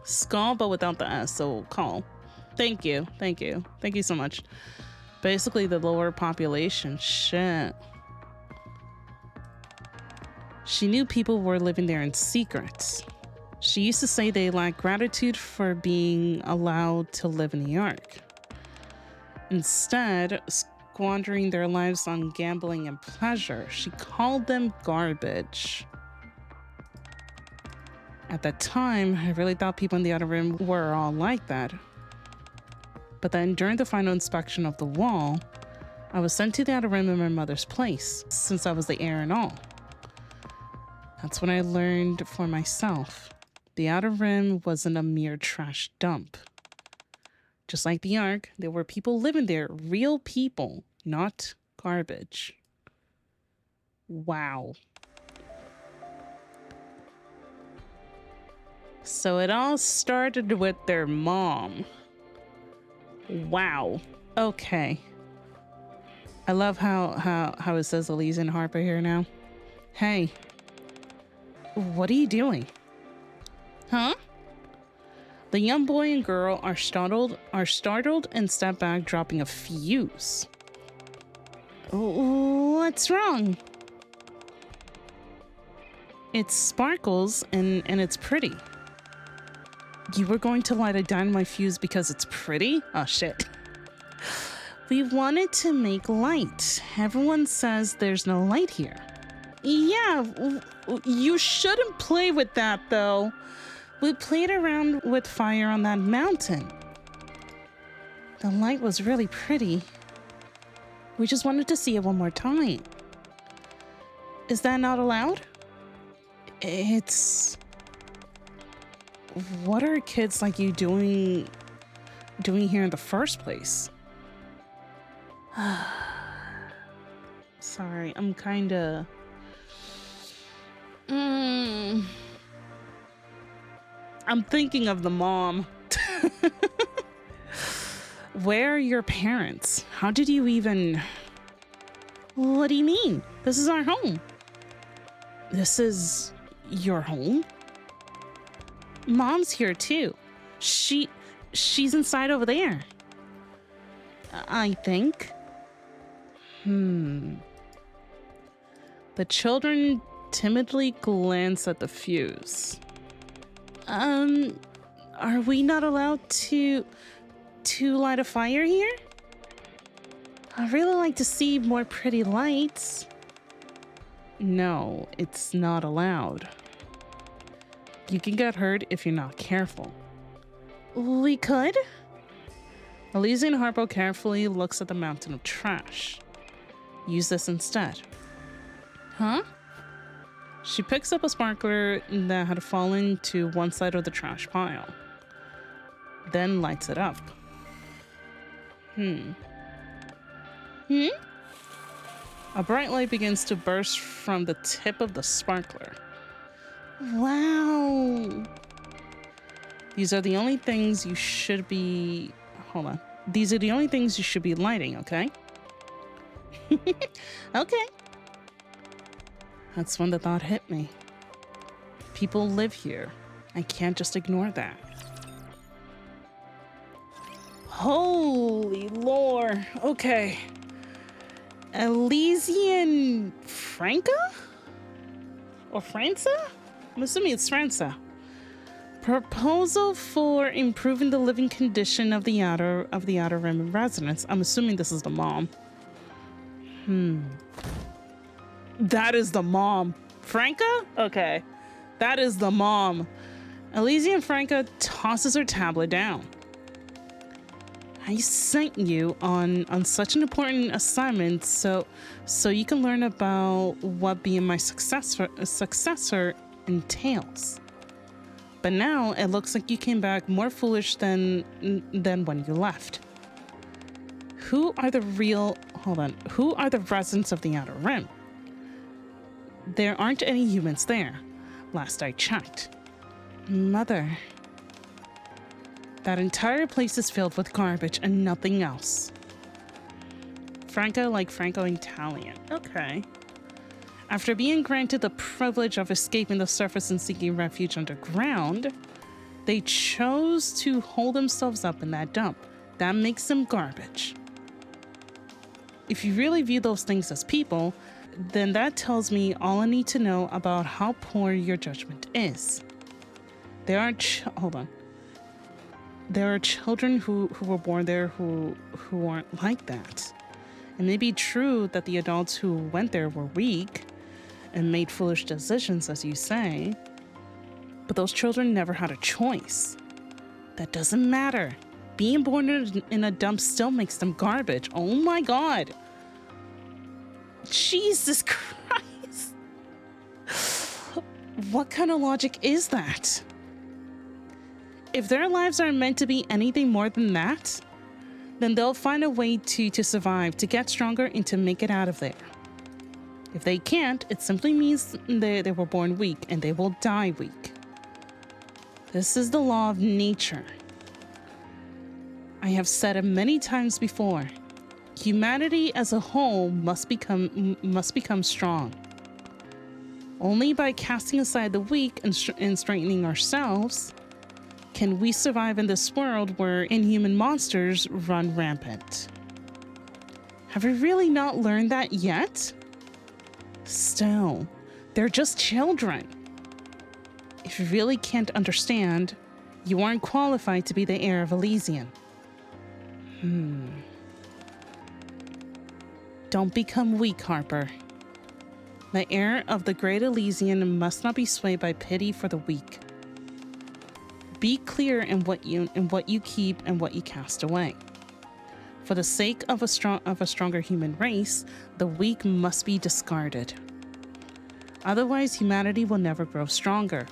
Skull, but without the S, so call. Thank you so much. Basically the lower population, shit. She knew people were living there in secret. She used to say they lacked gratitude for being allowed to live in the Ark. Instead, squandering their lives on gambling and pleasure. She called them garbage. At that time, I really thought people in the Outer Rim were all like that. But then during the final inspection of the wall, I was sent to the Outer Rim in my mother's place, since I was the heir and all. That's when I learned for myself. The Outer Rim wasn't a mere trash dump. Just like the Ark, there were people living there, real people, not garbage. Wow. So it all started with their mom. Wow. Okay. I love how it says Elysian Harper here now. Hey. What are you doing? Huh? The young boy and girl are startled and step back, dropping a fuse. What's wrong? It sparkles and it's pretty. You were going to light a dynamite fuse because it's pretty? Oh shit. We wanted to make light. Everyone says there's no light here. Yeah, you shouldn't play with that though. We played around with fire on that mountain. The light was really pretty. We just wanted to see it one more time. Is that not allowed? It's... What are kids like you doing here in the first place? Sorry, I'm kinda... I'm thinking of the mom. Where are your parents? How did you even... What do you mean? This is our home. This is your home? Mom's here too. She's inside over there. I think. The children timidly glance at the fuse. Are we not allowed to light a fire here? I'd really like to see more pretty lights. No, it's not allowed. You can get hurt if you're not careful. We could? Elysian Harpo carefully looks at the mountain of trash. Use this instead. Huh? She picks up a sparkler that had fallen to one side of the trash pile. Then lights it up. A bright light begins to burst from the tip of the sparkler. Wow. These are the only things you should be... Hold on. These are the only things you should be lighting, okay? Okay. That's when the thought hit me. People live here. I can't just ignore that. Holy lord. Okay. Elysian Franca? Or Franca? I'm assuming it's Franca. Proposal for improving the living condition of the outer rim residents. I'm assuming this is the mom. That is the mom. Franca? Okay. That is the mom. Elysian Franca tosses her tablet down. I sent you on such an important assignment so you can learn about what being my successor entails. But now it looks like you came back more foolish than when you left. Who are the residents of the Outer Rim? There aren't any humans there, last I checked. Mother. That entire place is filled with garbage and nothing else. Franco like Franco-Italian. Okay. After being granted the privilege of escaping the surface and seeking refuge underground, they chose to hold themselves up in that dump. That makes them garbage. If you really view those things as people, then that tells me all I need to know about how poor your judgment is. There are children who were born there who aren't like that. It may be true that the adults who went there were weak and made foolish decisions, as you say, but those children never had a choice. That doesn't matter. Being born in a dump still makes them garbage. Oh my God. Jesus Christ. What kind of logic is that? If their lives are meant to be anything more than that, then they'll find a way to survive, to get stronger, and to make it out of there. If they can't, it simply means they were born weak, and they will die weak. This is the law of nature. I have said it many times before. Humanity as a whole must become strong. Only by casting aside the weak and strengthening ourselves can we survive in this world where inhuman monsters run rampant. Have we really not learned that yet? Still, they're just children. If you really can't understand, you aren't qualified to be the heir of Elysian. Don't become weak, Harper. The heir of the great Elysian must not be swayed by pity for the weak. Be clear in what you keep and what you cast away. For the sake of a stronger human race, the weak must be discarded. Otherwise, humanity will never grow stronger.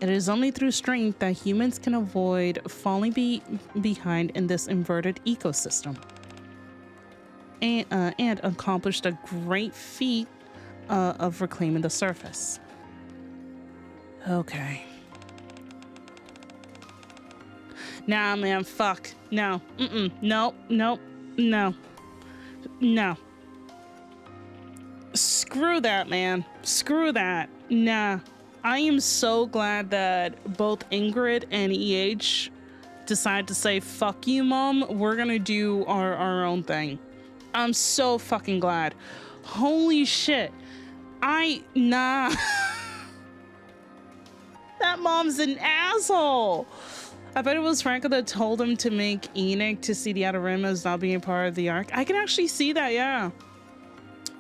It is only through strength that humans can avoid falling behind in this inverted ecosystem and accomplish the great feat of reclaiming the surface. Okay. Nah, man, fuck. No. No. Screw that, man. Screw that. Nah. I am so glad that both Ingrid and EH decide to say, fuck you, Mom. We're gonna do our own thing. I'm so fucking glad. Holy shit. Nah. That mom's an asshole. I bet it was Franco that told him to make Enoch to see the Outer Rim as not being part of the Ark. I can actually see that, yeah.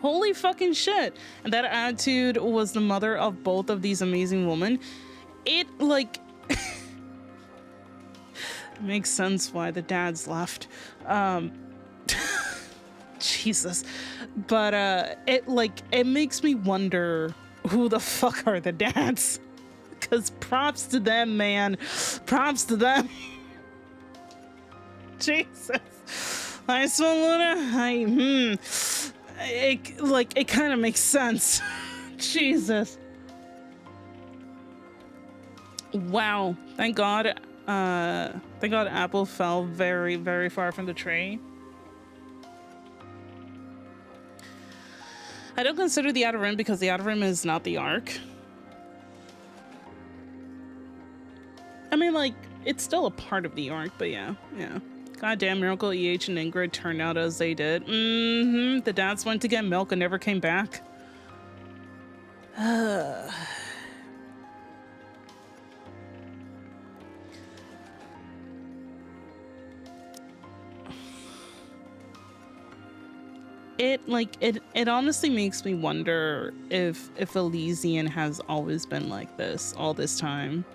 Holy fucking shit. And that attitude was the mother of both of these amazing women. It, like... makes sense why the dads left. Jesus. But, it makes me wonder who the fuck are the dads? Because props to them, man. Props to them. Jesus. Nice one, Luna. It kind of makes sense. Jesus. Wow. Thank God Apple fell very, very far from the tree. I don't consider the Outer Rim because the Outer Rim is not the Ark. I mean, like, it's still a part of the Ark, but yeah. Goddamn miracle EH and Ingrid turned out as they did. The dads went to get milk and never came back. it honestly makes me wonder if Elysian has always been like this all this time.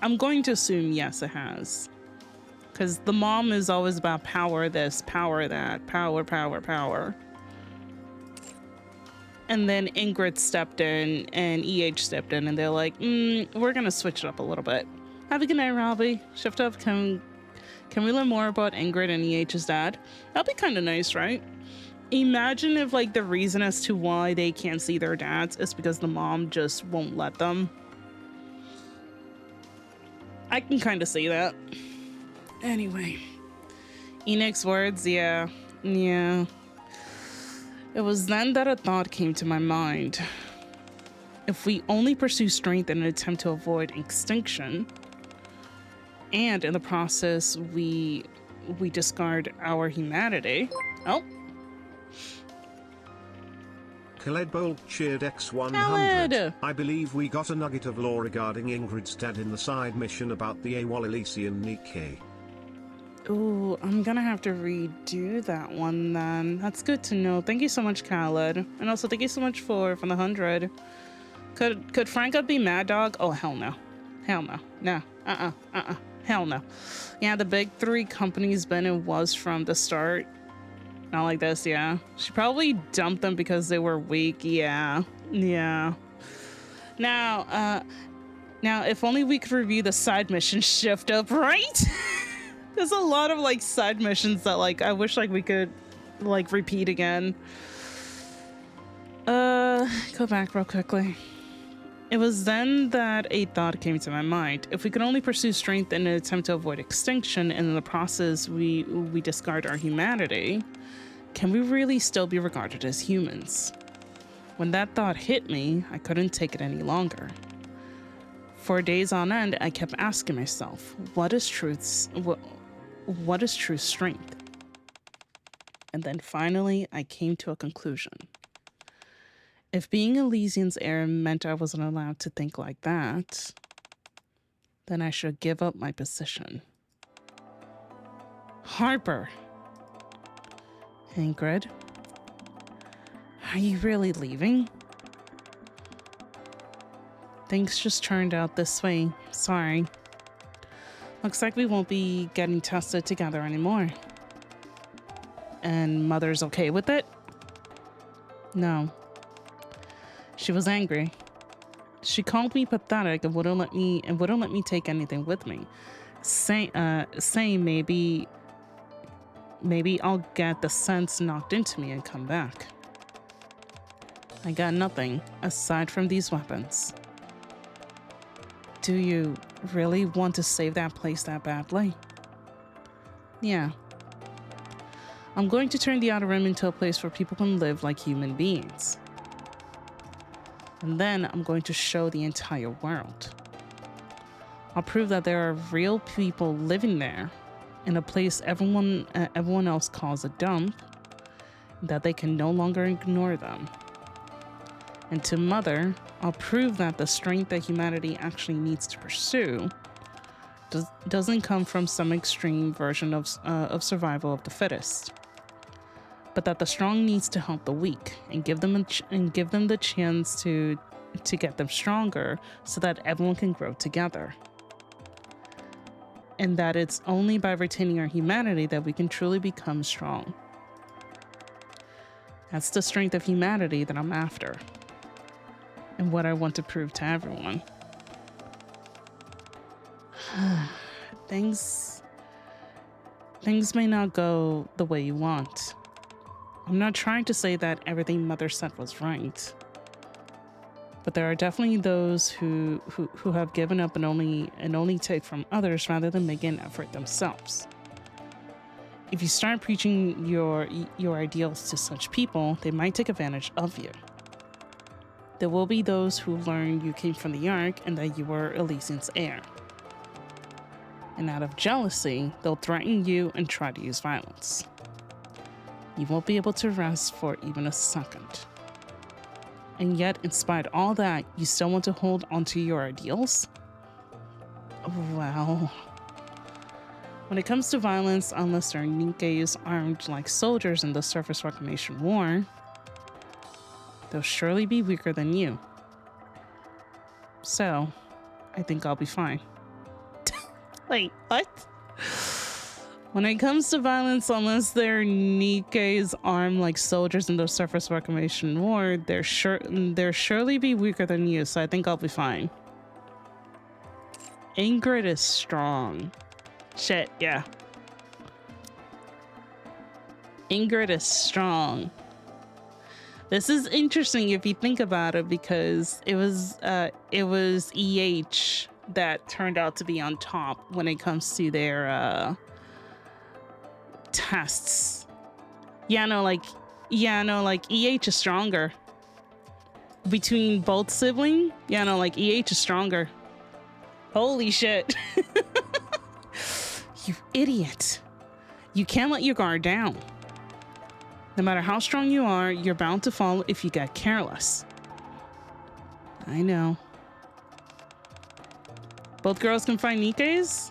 I'm going to assume yes, it has. Because the mom is always about power this, power that, power, power, power. And then Ingrid stepped in and EH stepped in and they're like, we're going to switch it up a little bit. Have a good night, Robbie. Shift up. Can we learn more about Ingrid and EH's dad? That'd be kind of nice, right? Imagine if like the reason as to why they can't see their dads is because the mom just won't let them. I can kind of see that. Anyway, Enoch's words, yeah. It was then that a thought came to my mind. If we only pursue strength in an attempt to avoid extinction, and in the process we discard our humanity. Oh. Khaled Bolt cheered X100. Khaled! I believe we got a nugget of lore regarding Ingrid's dad in the side mission about the Elysian Nikke. Ooh, I'm gonna have to redo that one then. That's good to know. Thank you so much, Khaled. And also thank you so much for the 100. Could Franca be Mad Dog? Oh, hell no. Hell no. No. Hell no. Yeah, the big three companies Ben and was from the start. Not like this, yeah. She probably dumped them because they were weak, yeah. Now, if only we could review the side mission shift up, right? There's a lot of like side missions that like I wish like we could like repeat again. Go back real quickly. It was then that a thought came to my mind. If we could only pursue strength in an attempt to avoid extinction, and in the process we discard our humanity, can we really still be regarded as humans? When that thought hit me, I couldn't take it any longer. For days on end, I kept asking myself, what is true strength? And then finally, I came to a conclusion. If being Elysian's heir meant I wasn't allowed to think like that, then I should give up my position. Harper. Ingrid. Are you really leaving? Things just turned out this way. Sorry. Looks like we won't be getting tested together anymore. And Mother's okay with it? No. She was angry. She called me pathetic and wouldn't let me take anything with me. Saying maybe I'll get the sense knocked into me and come back. I got nothing aside from these weapons. Do you really want to save that place that badly? Yeah. I'm going to turn the Outer Rim into a place where people can live like human beings. And then I'm going to show the entire world. I'll prove that there are real people living there in a place everyone else calls a dump, that they can no longer ignore them. And to Mother, I'll prove that the strength that humanity actually needs to pursue doesn't come from some extreme version of survival of the fittest, but that the strong needs to help the weak and give them the chance to get them stronger so that everyone can grow together. And that it's only by retaining our humanity that we can truly become strong. That's the strength of humanity that I'm after, and what I want to prove to everyone. Things may not go the way you want. I'm not trying to say that everything Mother said was right, but there are definitely those who have given up and only take from others rather than making an effort themselves. If you start preaching your ideals to such people, they might take advantage of you. There will be those who learn you came from the Ark and that you were Elysian's heir. And out of jealousy, they'll threaten you and try to use violence. You won't be able to rest for even a second. And yet, in spite of all that, you still want to hold onto your ideals? Well, When it comes to violence, unless they're Nikkes armed like soldiers in the Surface Reclamation War, they'll surely be weaker than you. So, I think I'll be fine. Wait, what? When it comes to violence, unless they're Nikkes armed like soldiers in the Surface Reclamation War, they'll surely be weaker than you, so I think I'll be fine. Ingrid is strong. Shit, yeah. Ingrid is strong. This is interesting if you think about it, because it was EH that turned out to be on top when it comes to their tests. Like EH is stronger. Between both siblings, like EH is stronger. Holy shit. You idiot. You can't let your guard down. No matter how strong you are, you're bound to fall if you get careless. I know. Both girls can fight Nikkes?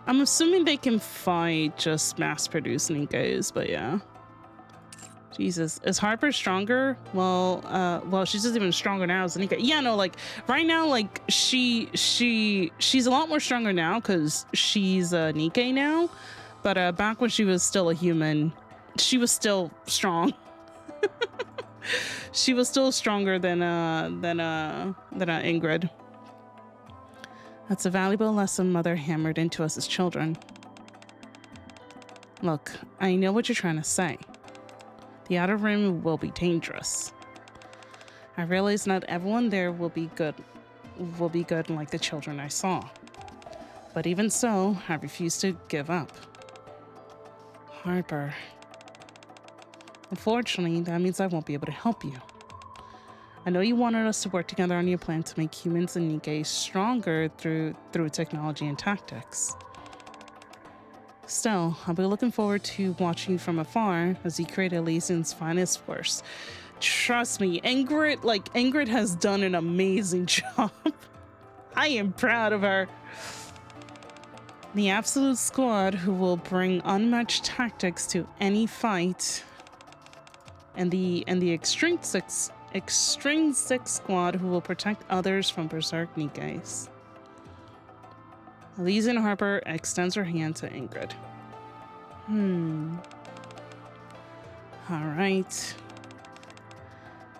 I'm assuming they can fight just mass-produced Nikkes, but yeah. Jesus, is Harper stronger? Well, she's just even stronger now as a Nikke. Yeah, no, like right now, like she's a lot more stronger now because she's a Nikke now. But back when she was still a human, she was still strong. She was still stronger than Ingrid. That's a valuable lesson Mother hammered into us as children. Look, I know what you're trying to say. The Outer Rim will be dangerous. I realize not everyone there will be good like the children I saw. But even so, I refuse to give up. Harper. Unfortunately, that means I won't be able to help you. I know you wanted us to work together on your plan to make humans and Nikke stronger through technology and tactics. Still, I'll be looking forward to watching you from afar as you create Elysian's finest force. Trust me, Ingrid has done an amazing job. I am proud of her. The absolute squad who will bring unmatched tactics to any fight, and the extrinsic squad who will protect others from berserk Nikkes. Elysian Harper extends her hand to Ingrid. All right.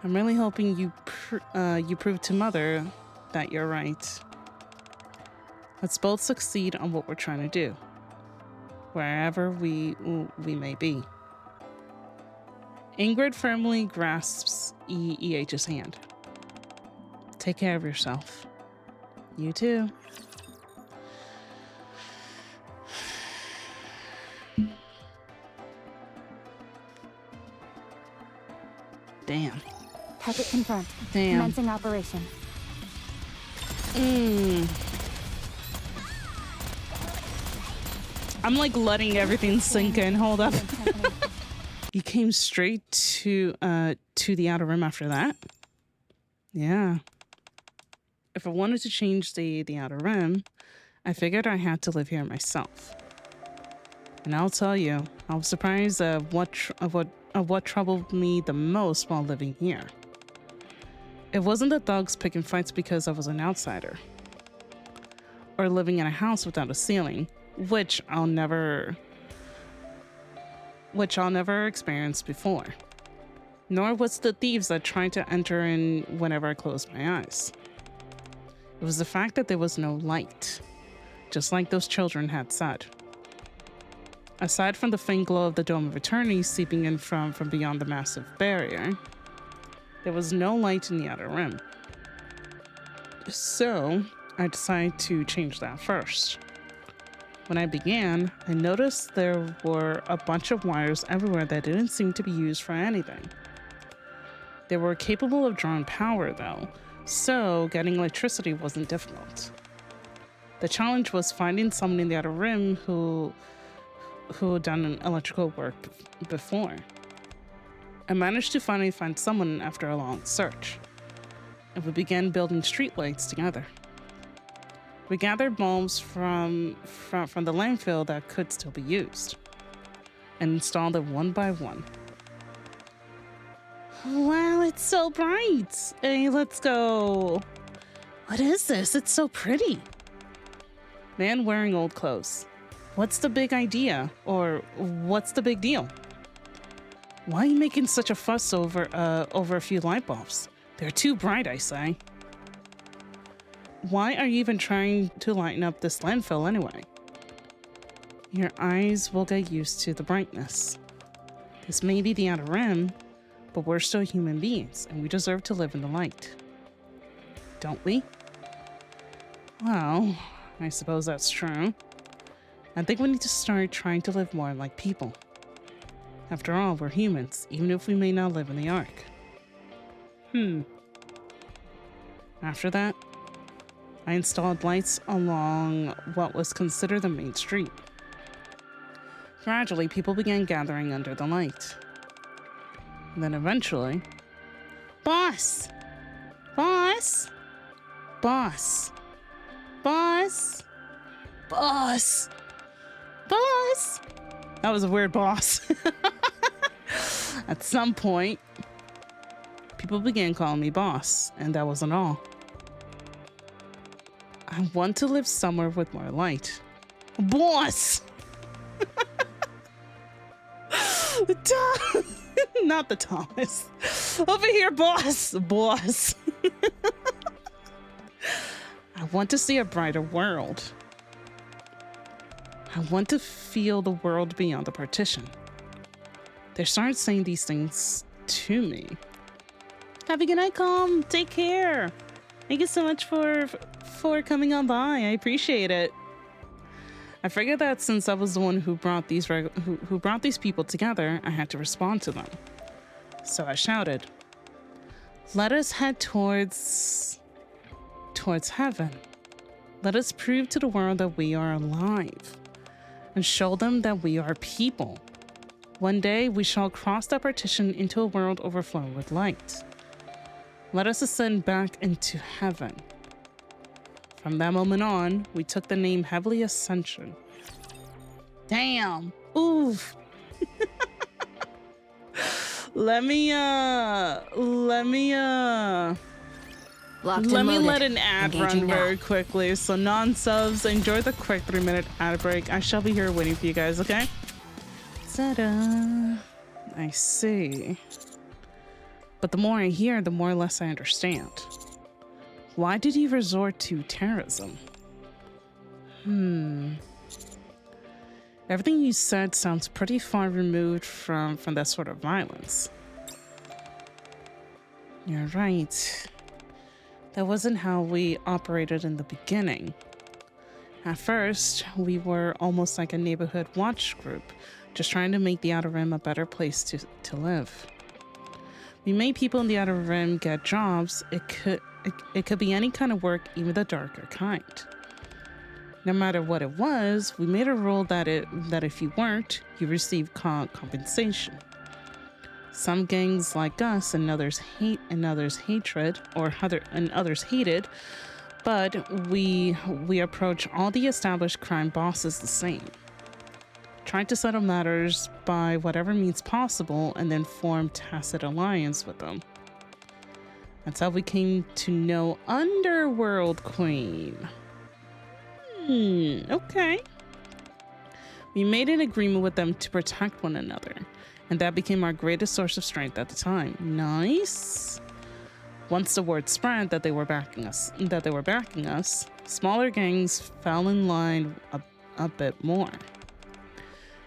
I'm really hoping you prove to Mother that you're right. Let's both succeed on what we're trying to do, wherever we may be. Ingrid firmly grasps EH's hand. Take care of yourself. You too. Damn. Target confirmed. Damn. Commencing operation. I'm like letting everything sink in. Hold up. You came straight to the Outer Rim after that? Yeah. If I wanted to change the Outer Rim, I figured I had to live here myself. And I'll tell you, I was surprised of what troubled me the most while living here. It wasn't the thugs picking fights because I was an outsider, or living in a house without a ceiling, which I'll never experienced before. Nor was the thieves that tried to enter in whenever I closed my eyes. It was the fact that there was no light, just like those children had said. Aside from the faint glow of the Dome of Eternity seeping in from beyond the massive barrier, there was no light in the Outer Rim. So, I decided to change that first. When I began, I noticed there were a bunch of wires everywhere that didn't seem to be used for anything. They were capable of drawing power though, so getting electricity wasn't difficult. The challenge was finding someone in the Outer Rim who had done electrical work before. I managed to finally find someone after a long search, and we began building streetlights together. We gathered bulbs from the landfill that could still be used and installed them one by one. Wow, it's so bright. Hey, let's go. What is this? It's so pretty. Man wearing old clothes. What's the big idea? Or what's the big deal? Why are you making such a fuss over a few light bulbs? They're too bright, I say. Why are you even trying to lighten up this landfill anyway? Your eyes will get used to the brightness. This may be the outer rim, but we're still human beings, and we deserve to live in the light. Don't we? Well, I suppose that's true. I think we need to start trying to live more like people. After all, we're humans, even if we may not live in the Ark. After that, I installed lights along what was considered the main street. Gradually, people began gathering under the light. And then eventually... Boss! Boss! Boss! Boss! Boss! Boss! That was a weird boss. At some point, people began calling me boss, and that wasn't all. I want to live somewhere with more light. Boss! Not the Thomas. Over here, boss! Boss! I want to see a brighter world. I want to feel the world beyond the partition. They started saying these things to me. Have a good night, Calm. Take care. Thank you so much for coming on by. I appreciate it. I figured that since I was the one who brought these who brought these people together, I had to respond to them. So I shouted, "Let us head towards heaven. Let us prove to the world that we are alive and show them that we are people. One day we shall cross the partition into a world overflowing with light. Let us ascend back into heaven." From that moment on, we took the name heavily Ascension. Damn. Oof. Let me let an ad run very quickly. So non-subs, enjoy the quick 3-minute ad break. I shall be here waiting for you guys, okay? Ta-da. I see. But the more I hear, the more or less I understand. Why did he resort to terrorism? Everything you said sounds pretty far removed from that sort of violence. You're right. That wasn't how we operated in the beginning. At first, we were almost like a neighborhood watch group, just trying to make the Outer Rim a better place to live. We made people in the Outer Rim get jobs. It could be any kind of work, even the darker kind. No matter what it was, we made a rule that if you weren't, you received compensation. Some gangs like us and others hated, but we approach all the established crime bosses the same. Trying to settle matters by whatever means possible and then form tacit alliance with them. That's how we came to know Underworld Queen. Okay. We made an agreement with them to protect one another, and that became our greatest source of strength at the time. Nice. Once the word spread that they were backing us, smaller gangs fell in line a bit more.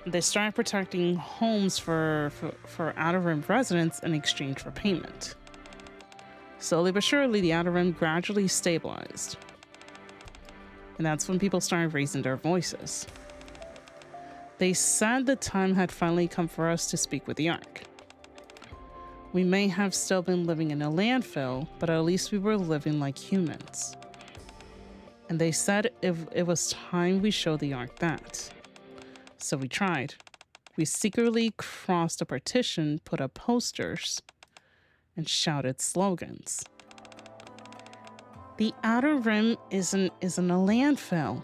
They started protecting homes for Outer Rim residents in exchange for payment. Slowly but surely, the Outer Rim gradually stabilized. And that's when people started raising their voices. They said the time had finally come for us to speak with the Ark. We may have still been living in a landfill, but at least we were living like humans. And they said it was time we showed the Ark that. So we tried. We secretly crossed a partition, put up posters, and shouted slogans. The Outer Rim isn't a landfill.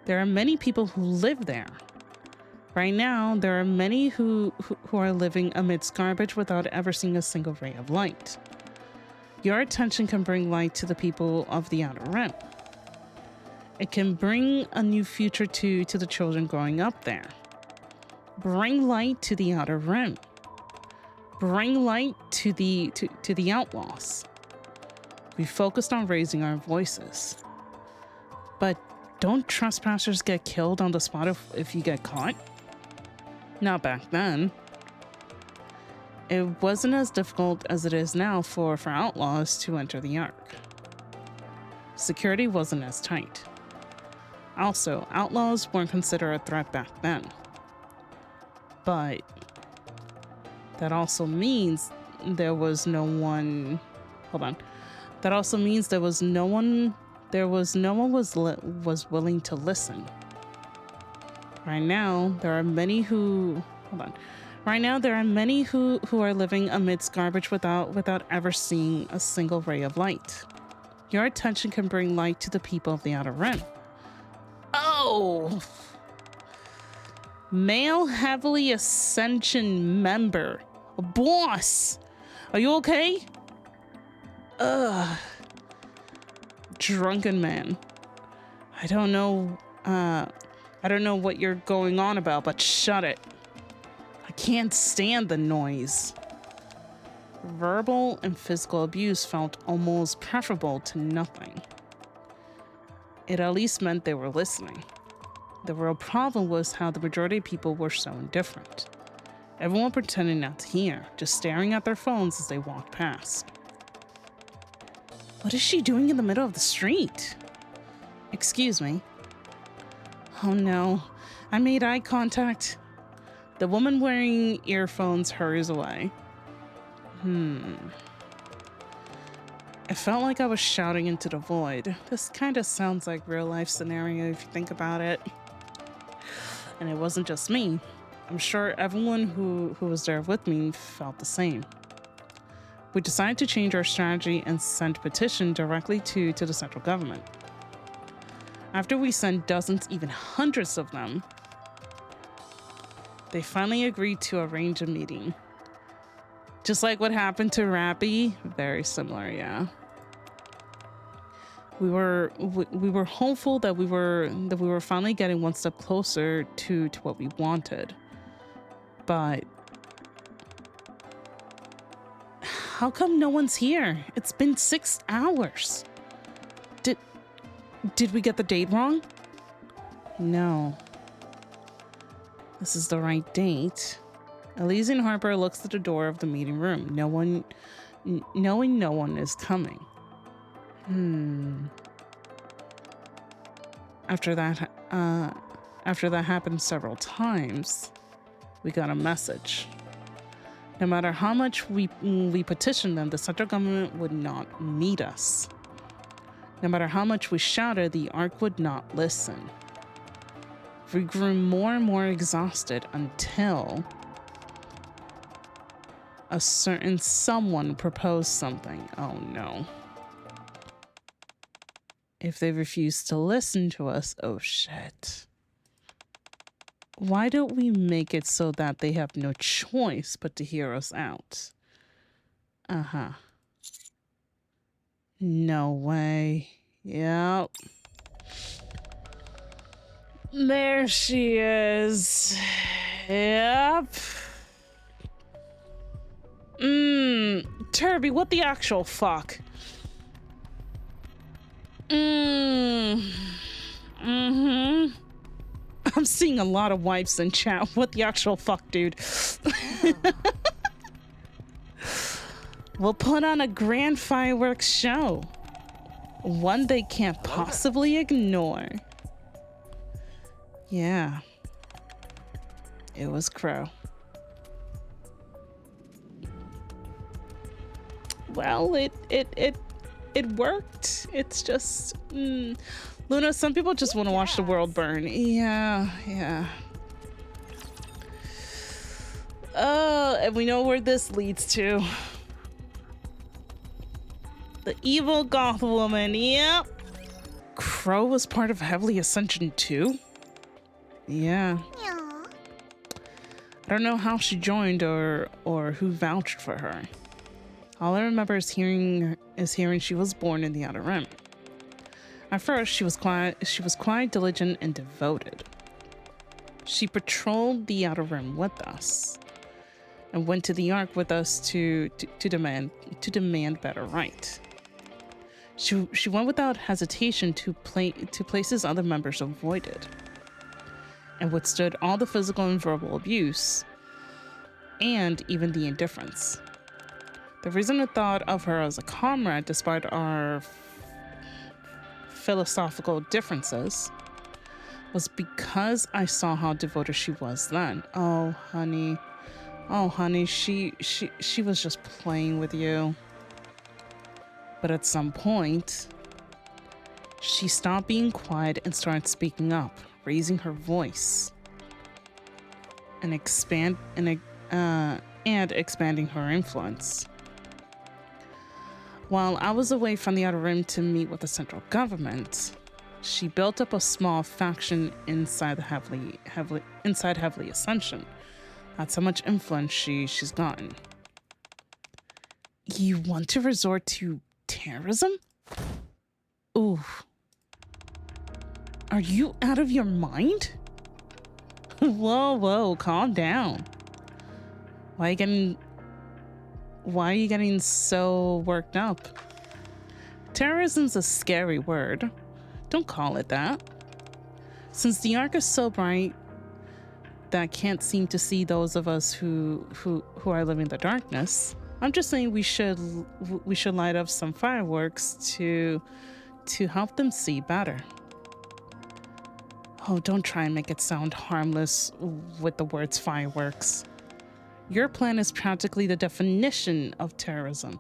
There are many people who live there. Right now, there are many who are living amidst garbage without ever seeing a single ray of light. Your attention can bring light to the people of the Outer Rim. It can bring a new future to the children growing up there. Bring light to the Outer Rim. Bring light to the outlaws. We focused on raising our voices. But don't trespassers get killed on the spot if you get caught? Not back then. It wasn't as difficult as it is now for outlaws to enter the Ark. Security wasn't as tight. Also, outlaws weren't considered a threat back then. But that also means there was no one. Hold on. That also means there was no one was willing to listen. Right now, there are many who. Hold on. Right now, there are many who are living amidst garbage without ever seeing a single ray of light. Your attention can bring light to the people of the Outer Rim. Oh! Male heavily Ascension member. Boss! Are you okay? Ugh. Drunken man. I don't know what you're going on about, but shut it. I can't stand the noise. Verbal and physical abuse felt almost preferable to nothing. It at least meant they were listening. The real problem was how the majority of people were so indifferent. Everyone pretending not to hear, just staring at their phones as they walked past. What is she doing in the middle of the street? Excuse me. Oh no, I made eye contact. The woman wearing earphones hurries away. It felt like I was shouting into the void. This kind of sounds like real life scenario if you think about it. And it wasn't just me. I'm sure everyone who was there with me felt the same. We decided to change our strategy and send a petition directly to the central government. After we sent dozens, even hundreds of them, they finally agreed to arrange a meeting. Just like what happened to Rappy, very similar, yeah. We were hopeful that we were finally getting one step closer to what we wanted. But how come no one's here? It's been 6 hours. Did we get the date wrong? No. This is the right date. Elise and Harper looks at the door of the meeting room. Knowing no one is coming. After that happened several times, we got a message. No matter how much we petitioned them, the central government would not meet us. No matter how much we shouted, the Ark would not listen. We grew more and more exhausted until a certain someone proposed something. Oh no. If they refuse to listen to us, oh shit. Why don't we make it so that they have no choice but to hear us out? No way. Yep. There she is. Yep. Turby, what the actual fuck? I'm seeing a lot of wipes in chat. What the actual fuck, dude? We'll put on a grand fireworks show. One they can't possibly ignore. Yeah. It was Crow. Well, it worked. It's just Luna, some people just want to watch the world burn. Yeah. And we know where this leads to. The evil goth woman, yep. Crow was part of Heavily Ascension too? Yeah. I don't know how she joined or who vouched for her. All I remember is hearing she was born in the Outer Rim. At first, she was quiet, diligent, and devoted. She patrolled the Outer Rim with us, and went to the Ark with us to demand better right. She went without hesitation to places other members avoided, and withstood all the physical and verbal abuse, and even the indifference. The reason I thought of her as a comrade, despite our philosophical differences, was because I saw how devoted she was then. Oh, honey, she was just playing with you. But at some point, she stopped being quiet and started speaking up, raising her voice, and expanding her influence. While I was away from the Outer Rim to meet with the central government, she built up a small faction inside Heavily Ascension. That's how much influence she's gotten. You want to resort to terrorism? Ooh. Are you out of your mind? Whoa, calm down. Why are you getting so worked up? Terrorism's a scary word. Don't call it that. Since the Ark is so bright that can't seem to see those of us who are living in the darkness, I'm just saying we should light up some fireworks to help them see better. Oh, don't try and make it sound harmless with the words fireworks. Your plan is practically the definition of terrorism.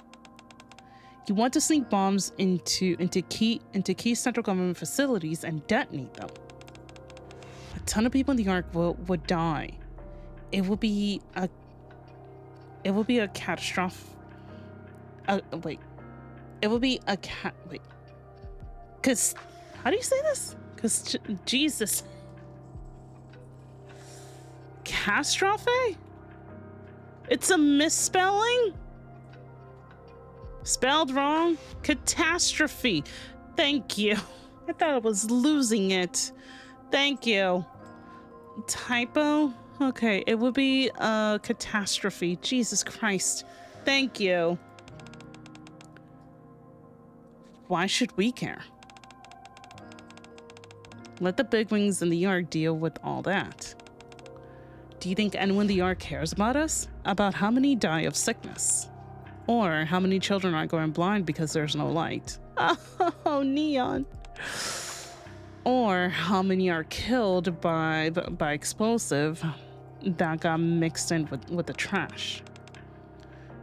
You want to sneak bombs into key central government facilities and detonate them. A ton of people in the Ark would die. It would be a catastrophe. Cause how do you say this? Cause Jesus. Catastrophe? It's a misspelling? Spelled wrong? Catastrophe. Thank you. I thought I was losing it. Thank you. Typo? Okay, it would be a catastrophe. Jesus Christ. Thank you. Why should we care? Let the bigwigs in the Ark deal with all that. Do you think anyone in the Ark cares about us? About how many die of sickness? Or how many children are going blind because there's no light? Oh, neon. Or how many are killed by explosive that got mixed in with the trash?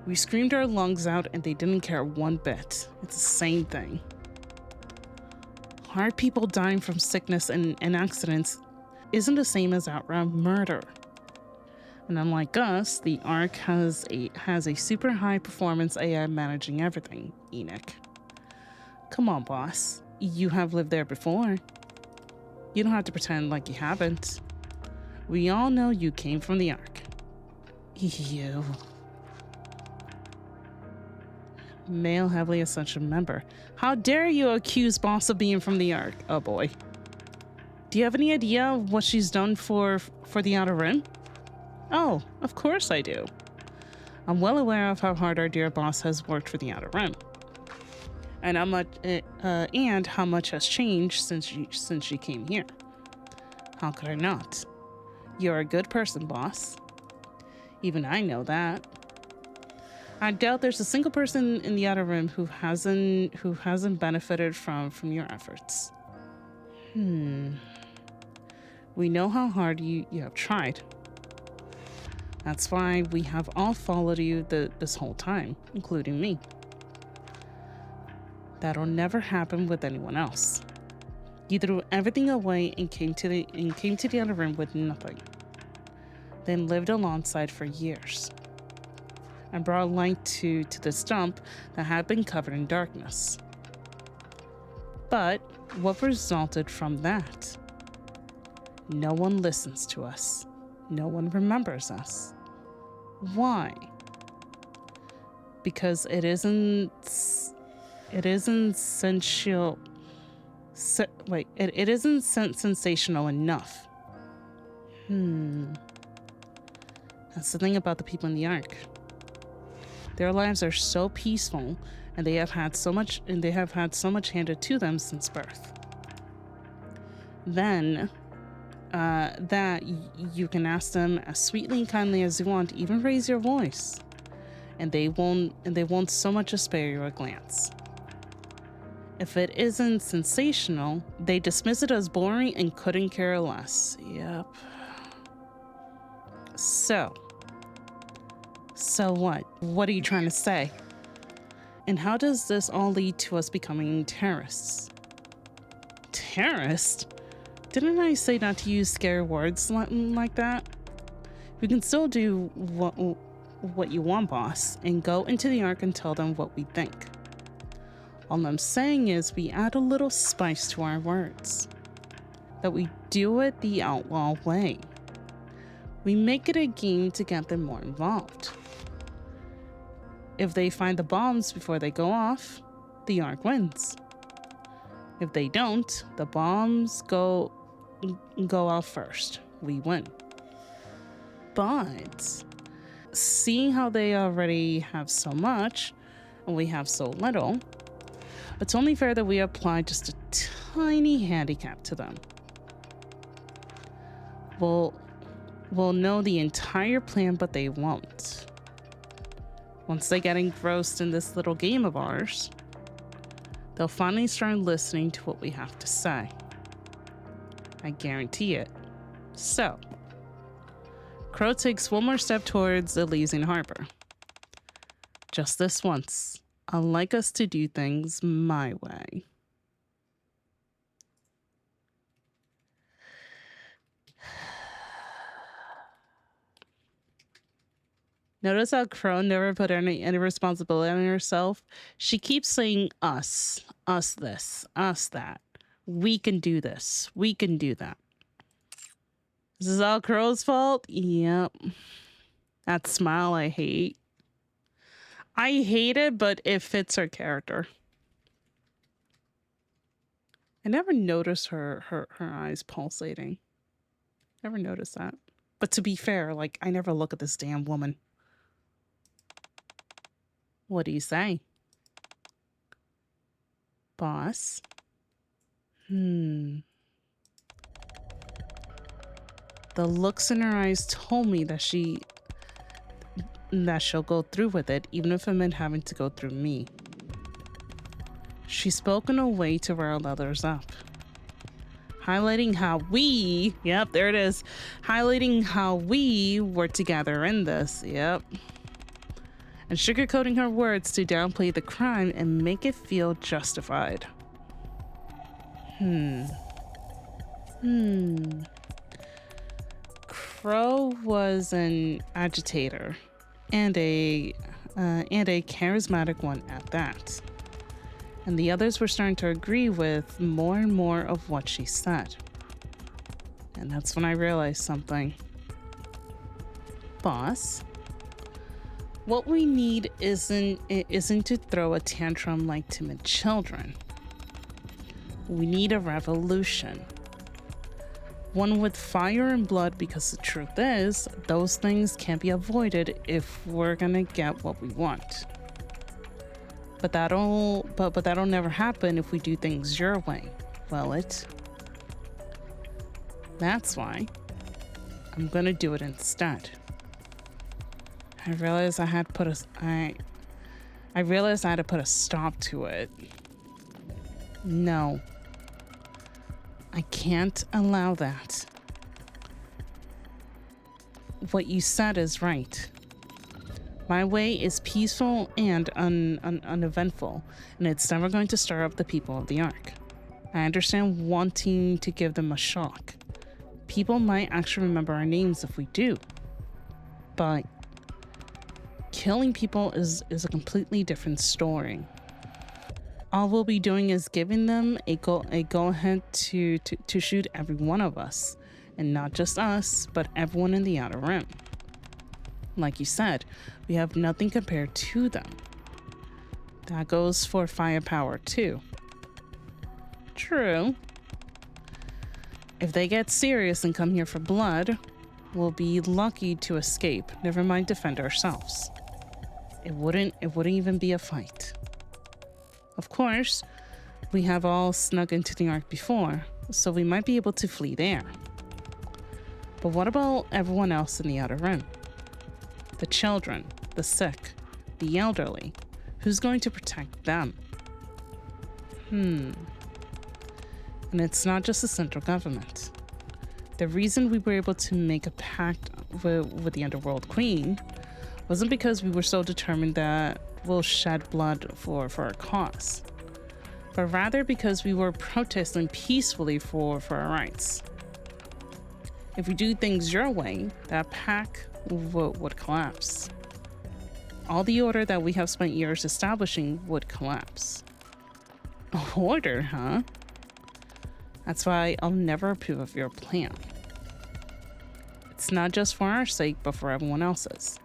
We screamed our lungs out and they didn't care one bit. It's the same thing. Are people dying from sickness and accidents isn't the same as outright murder. And unlike us, the Ark has a super high performance AI managing everything, Enoch. Come on, boss. You have lived there before. You don't have to pretend like you haven't. We all know you came from the Ark. You. Male Heavily Ascension member. How dare you accuse boss of being from the Ark? Oh boy. Do you have any idea what she's done for the Outer Rim? Oh, of course I do. I'm well aware of how hard our dear boss has worked for the Outer Rim, and how much has changed since she came here. How could I not? You're a good person, boss. Even I know that. I doubt there's a single person in the Outer Rim who hasn't benefited from your efforts. We know how hard you have tried. That's why we have all followed you this whole time, including me. That'll never happen with anyone else. You threw everything away and came to the Outer Rim with nothing. Then lived alongside for years. and brought light to this dump that had been covered in darkness. But what resulted from that? No one listens to us. No one remembers us. Why? Because it isn't sensual. It isn't sensational enough. That's the thing about the people in the Ark. Their lives are so peaceful, and they have had so much handed to them since birth. Then, that you can ask them as sweetly and kindly as you want, even raise your voice, and they won't so much as spare you a glance. If it isn't sensational, they dismiss it as boring and couldn't care less. Yep. So what? What are you trying to say? And how does this all lead to us becoming terrorists? Terrorists? Didn't I say not to use scary words like that? We can still do what you want, boss, and go into the Ark and tell them what we think. All I'm saying is we add a little spice to our words. That we do it the outlaw way. We make it a game to get them more involved. If they find the bombs before they go off, the Ark wins. If they don't, the bombs go off first. We win. But seeing how they already have so much and we have so little, it's only fair that we apply just a tiny handicap to them. We'll know the entire plan, but they won't. Once they get engrossed in this little game of ours, they'll finally start listening to what we have to say. I guarantee it. So, Crow takes one more step towards Elysian Harbor. Just this once. I'd like us to do things my way. Notice how Crow never put any responsibility on herself. She keeps saying us this, us that. We can do this. We can do that. This is all Crow's fault? Yep. That smile I hate. I hate it, but it fits her character. I never noticed her eyes pulsating. Never noticed that. But to be fair, like, I never look at this damn woman. What do you say? Boss? The looks in her eyes told me that she'll go through with it, even if it meant having to go through me. She's spoken a way to rile others up. Highlighting how we, yep, there it is. Highlighting how we were together in this, yep. And sugarcoating her words to downplay the crime and make it feel justified. Crow was an agitator and a charismatic one at that. And the others were starting to agree with more and more of what she said. And that's when I realized something. Boss, what we need isn't to throw a tantrum like timid children. We need a revolution. One with fire and blood, because the truth is, those things can't be avoided if we're gonna get what we want. But that'll never happen if we do things your way, will it? That's why I'm gonna do it instead. I realized I had to put a stop to it. No. I can't allow that. What you said is right. My way is peaceful and uneventful, and it's never going to stir up the people of the Ark. I understand wanting to give them a shock. People might actually remember our names if we do. But killing people is a completely different story. All we'll be doing is giving them a go ahead to shoot every one of us, and not just us, but everyone in the Outer Rim. Like you said, we have nothing compared to them. That goes for firepower too. True. If they get serious and come here for blood, we'll be lucky to escape, never mind defend ourselves. It wouldn't even be a fight. Of course, we have all snuck into the Ark before, so we might be able to flee there. But what about everyone else in the Outer Rim? The children, the sick, the elderly. Who's going to protect them? And it's not just the central government. The reason we were able to make a pact with the Underworld Queen wasn't because we were so determined that we'll shed blood for our cause, but rather because we were protesting peacefully for our rights. If we do things your way, that pact would collapse. All the order that we have spent years establishing would collapse. Order, huh? That's why I'll never approve of your plan. It's not just for our sake, but for everyone else's.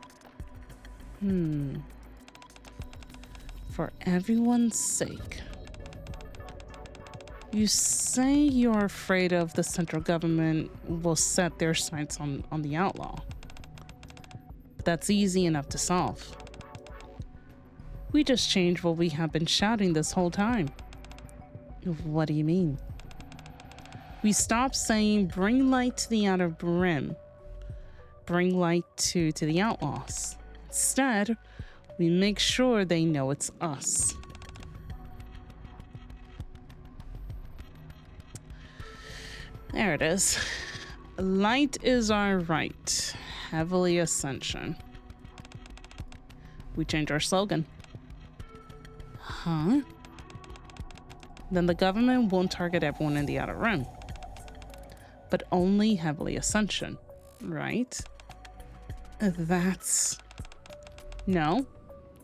For everyone's sake. You say you're afraid of the central government will set their sights on the outlaw. But that's easy enough to solve. We just changed what we have been shouting this whole time. What do you mean? We stopped saying bring light to the Outer Rim. Bring light to the outlaws. Instead, we make sure they know it's us. There it is. Light is our right. Heavily Ascension. We change our slogan. Huh? Then the government won't target everyone in the Outer Rim. But only Heavily Ascension, right? That's... No?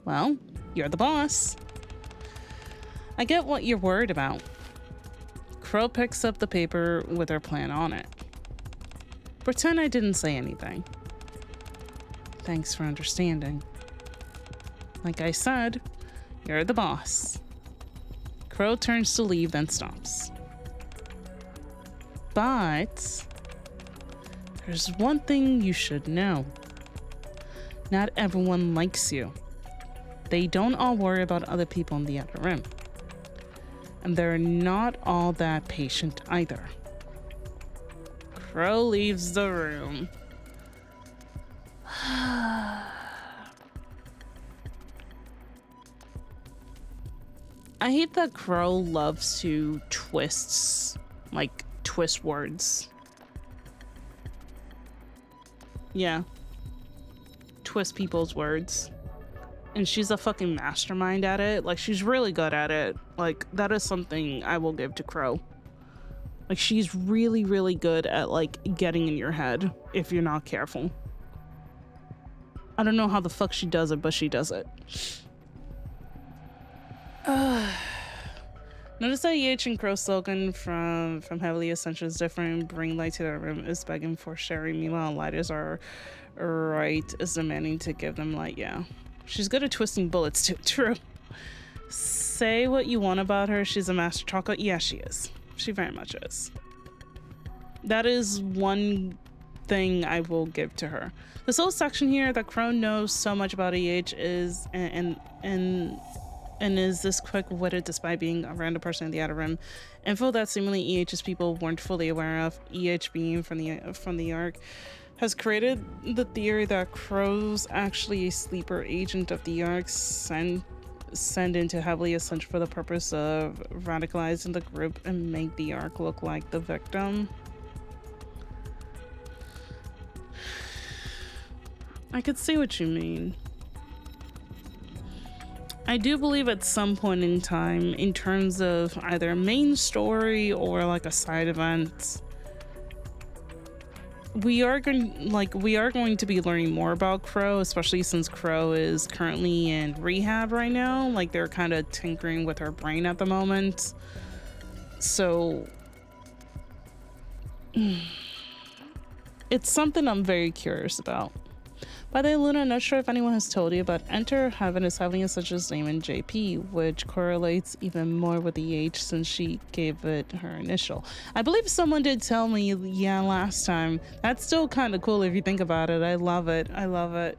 Well, you're the boss. I get what you're worried about. Crow picks up the paper with her plan on it. Pretend I didn't say anything. Thanks for understanding. Like I said, you're the boss. Crow turns to leave, then stops. But there's one thing you should know. Not everyone likes you. They don't all worry about other people in the Outer Rim. And they're not all that patient either. Crow leaves the room. I hate that Crow loves to twist words. Yeah. Twist people's words. And she's a fucking mastermind at it. Like, she's really good at it. Like, that is something I will give to Crow. Like, she's really, really good at, like, getting in your head if you're not careful. I don't know how the fuck she does it, but she does it. Notice that EH and Crow slogan from Heavily Ascension is different. Bring light to their room is begging for sharing. Meanwhile, light is our right is demanding to give them light. Yeah. She's good at twisting bullets too. True. Say what you want about her. She's a master chocolate. Yeah, she is. She very much is. That is one thing I will give to her. This whole section here that Crow knows so much about EH is and is this quick-witted despite being a random person in the Outer Rim. Info that seemingly EH's people weren't fully aware of. EH being from the Ark has created the theory that Crow's actually a sleeper agent of the Ark sent into Heavily Ascension for the purpose of radicalizing the group and make the Ark look like the victim. I could see what you mean. I do believe at some point in time, in terms of either a main story or like a side event, we are going to be learning more about Crow, especially since Crow is currently in rehab right now. Like, they're kind of tinkering with her brain at the moment. So it's something I'm very curious about. By the way, Luna, I'm not sure if anyone has told you, but Enter Heaven is having a such as name in JP, which correlates even more with the age since she gave it her initial. I believe someone did tell me, yeah, last time. That's still kind of cool if you think about it. I love it. I love it.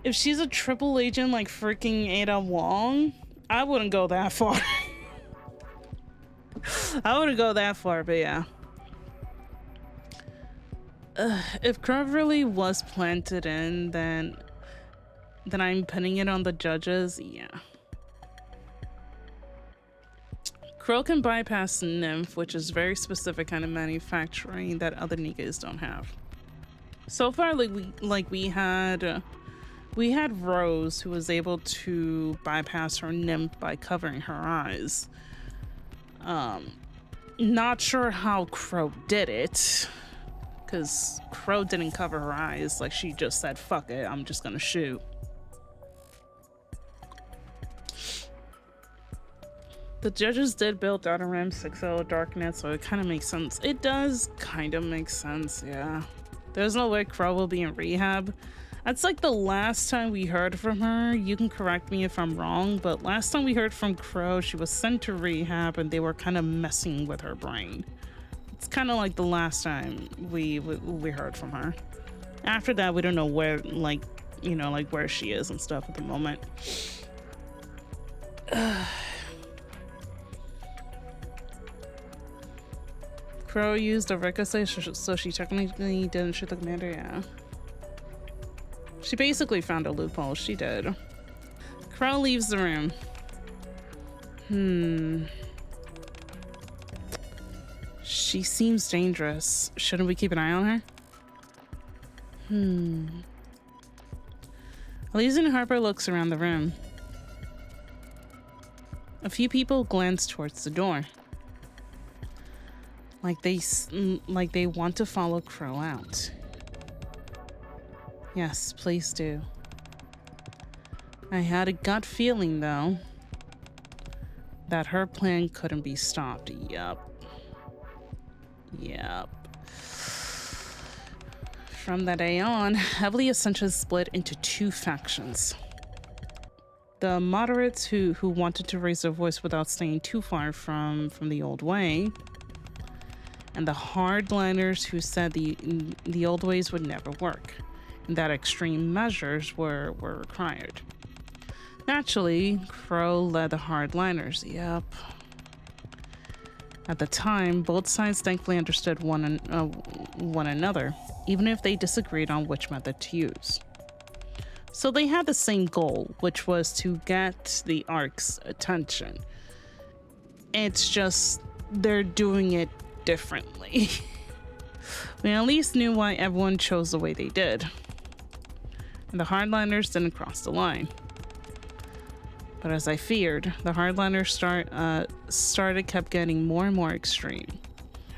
If she's a triple agent like freaking Ada Wong, I wouldn't go that far. I wouldn't go that far, but yeah. If Crow really was planted in, then I'm putting it on the judges. Yeah. Crow can bypass Nymph, which is very specific kind of manufacturing that other Nikkes don't have. So far, we had Rose, who was able to bypass her Nymph by covering her eyes. Not sure how Crow did it, because Crow didn't cover her eyes. Like, she just said, fuck it, I'm just gonna shoot. The judges did build Outer Rim 6.0 Darknet, so it kind of makes sense. It does kind of make sense, yeah. There's no way Crow will be in rehab. That's like the last time we heard from her. You can correct me if I'm wrong, but last time we heard from Crow, she was sent to rehab and they were kind of messing with her brain. It's kind of like the last time we heard from her. After that, we don't know where, like, you know, like where she is and stuff at the moment. Crow used a radicalization, so she technically didn't shoot the commander, yeah. She basically found a loophole, she did. Crow leaves the room. She seems dangerous. Shouldn't we keep an eye on her? Elise and Harper looks around the room. A few people glance towards the door. Like they want to follow Crow out. Yes, please do. I had a gut feeling, though, that her plan couldn't be stopped. Yup. From that day on, heavily Ascension split into two factions. The moderates who wanted to raise their voice without staying too far from the old way, and the hardliners who said the old ways would never work, and that extreme measures were required. Naturally, Crow led the hardliners. Yep. At the time, both sides thankfully understood one another, even if they disagreed on which method to use. So they had the same goal, which was to get the Ark's attention. It's just they're doing it differently. We at least knew why everyone chose the way they did. And the hardliners didn't cross the line. But as I feared, the hardliners kept getting more and more extreme.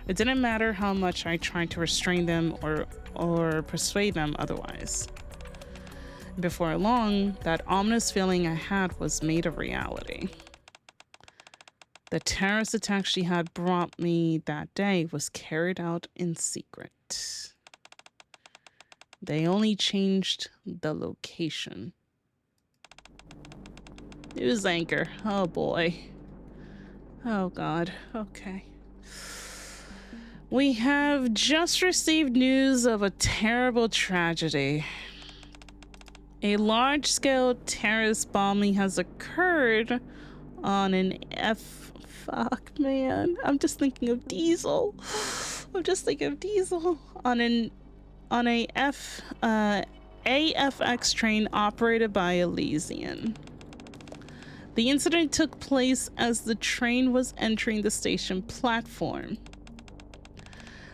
It didn't matter how much I tried to restrain them or persuade them otherwise. Before long, that ominous feeling I had was made a reality. The terrorist attack she had brought me that day was carried out in secret. They only changed the location. News anchor. Oh boy. Oh god. Okay. We have just received news of a terrible tragedy. A large-scale terrorist bombing has occurred on an Fuck, man. I'm just thinking of Diesel. On a AFX train operated by Elysian. The incident took place as the train was entering the station platform.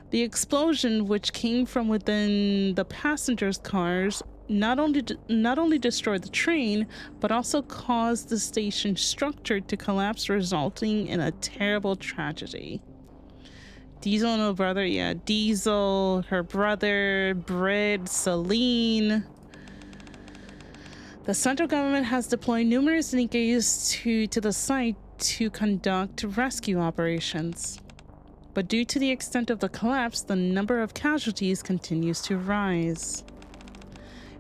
The explosion, which came from within the passengers' cars, not only destroyed the train, but also caused the station structure to collapse, resulting in a terrible tragedy. Diesel and her brother, yeah. Diesel, her brother, Brid, Celine. The central government has deployed numerous Nikkes to the site to conduct rescue operations. But due to the extent of the collapse, the number of casualties continues to rise.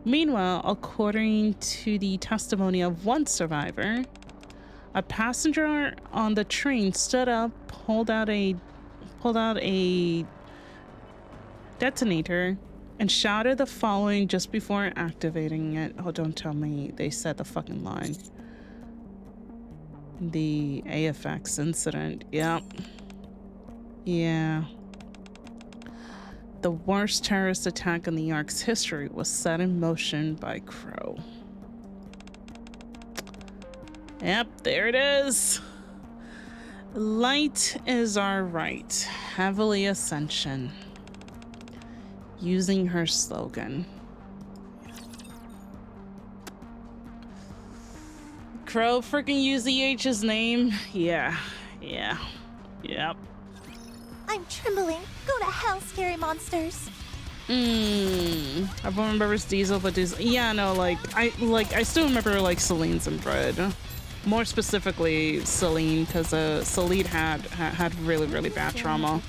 Meanwhile, according to the testimony of one survivor, a passenger on the train stood up, pulled out a detonator, and shouted the following just before activating it. Oh, don't tell me they said the fucking line. The AFX incident. Yep. Yeah. The worst terrorist attack in the Ark's history was set in motion by Crow. Yep, there it is. Light is our right. Heavily Ascension. Using her slogan. Crow freaking used the H's name. Yeah. Yep. I'm trembling. Go to hell, scary monsters. Everyone remembers Diesel, but Diesel. Yeah, no, I still remember like Celine's and Bread. More specifically, Celine, because Celine had really bad trauma.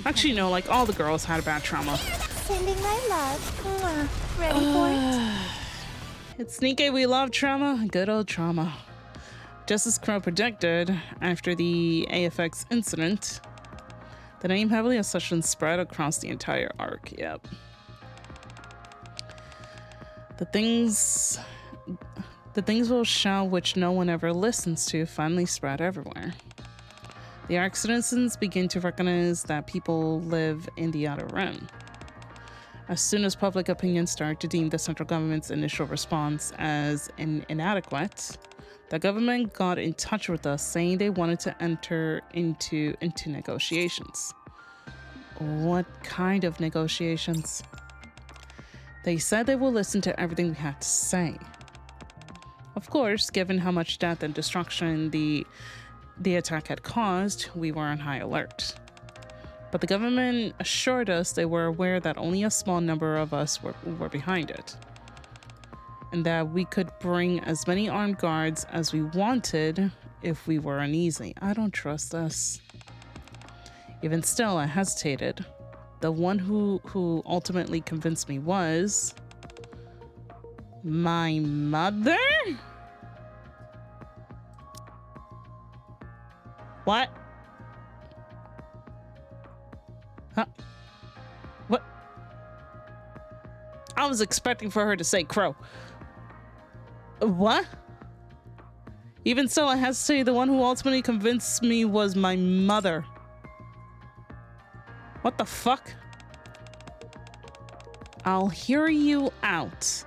Actually, no, like all the girls had bad trauma. Sending my love. Mwah. Ready for it? It's Nikke, we love trauma. Good old trauma. Just as Crow predicted, after the AFX incident, the name Heavily Ascension spread across the entire arc. Yep. The things will shout which no one ever listens to finally spread everywhere. The arc citizens begin to recognize that people live in the outer rim. As soon as public opinion started to deem the central government's initial response as inadequate, the government got in touch with us saying they wanted to enter into negotiations. What kind of negotiations? They said they will listen to everything we had to say. Of course, given how much death and destruction the attack had caused, we were on high alert. But the government assured us they were aware that only a small number of us were behind it, and that we could bring as many armed guards as we wanted if we were uneasy. I don't trust this. Even still, I hesitated. The one who ultimately convinced me was my mother? What? Huh? What? I was expecting for her to say Crow. What? Even still, I have to say the one who ultimately convinced me was my mother. What the fuck? I'll hear you out.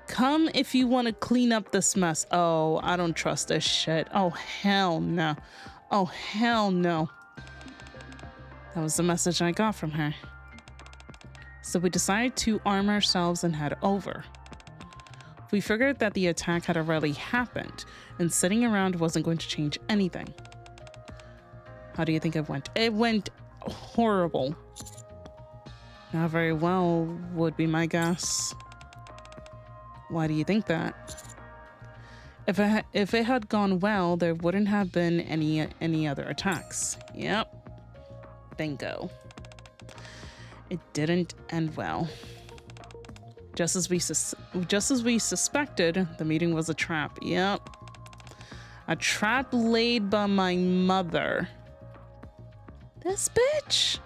Come if you want to clean up this mess. Oh, I don't trust this shit. Oh, hell no. Oh, hell no. That was the message I got from her. So we decided to arm ourselves and head over. We figured that the attack had already happened, and sitting around wasn't going to change anything. How do you think it went? It went horrible. Not very well, would be my guess. Why do you think that? If it had gone well, there wouldn't have been any other attacks. Yep. Bingo. It didn't end well. Just as we suspected, the meeting was a trap. Yep. A trap laid by my mother. This bitch?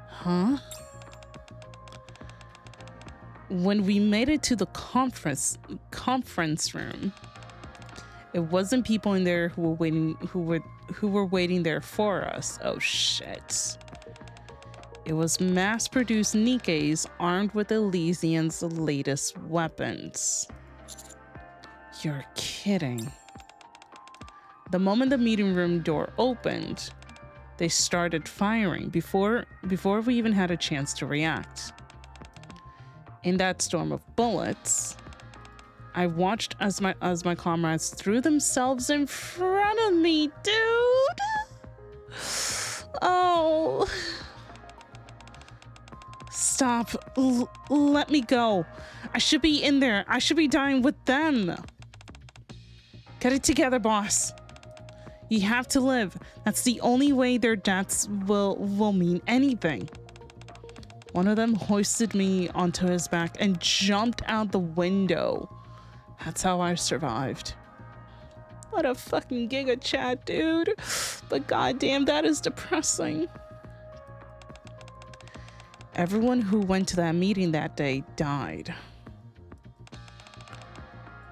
Huh? When we made it to the conference room, it wasn't people in there who were waiting there for us. Oh shit. It was mass-produced Nikkes armed with Elysian's latest weapons. You're kidding. The moment the meeting room door opened, they started firing before we even had a chance to react. In that storm of bullets, I watched as my comrades threw themselves in front of me, dude. Oh. Stop. Let me go. I should be in there. I should be dying with them. Get it together, boss. You have to live. That's the only way their deaths will mean anything. One of them hoisted me onto his back and jumped out the window. That's how I survived. What a fucking giga chat, dude. But goddamn, that is depressing. Everyone who went to that meeting that day died.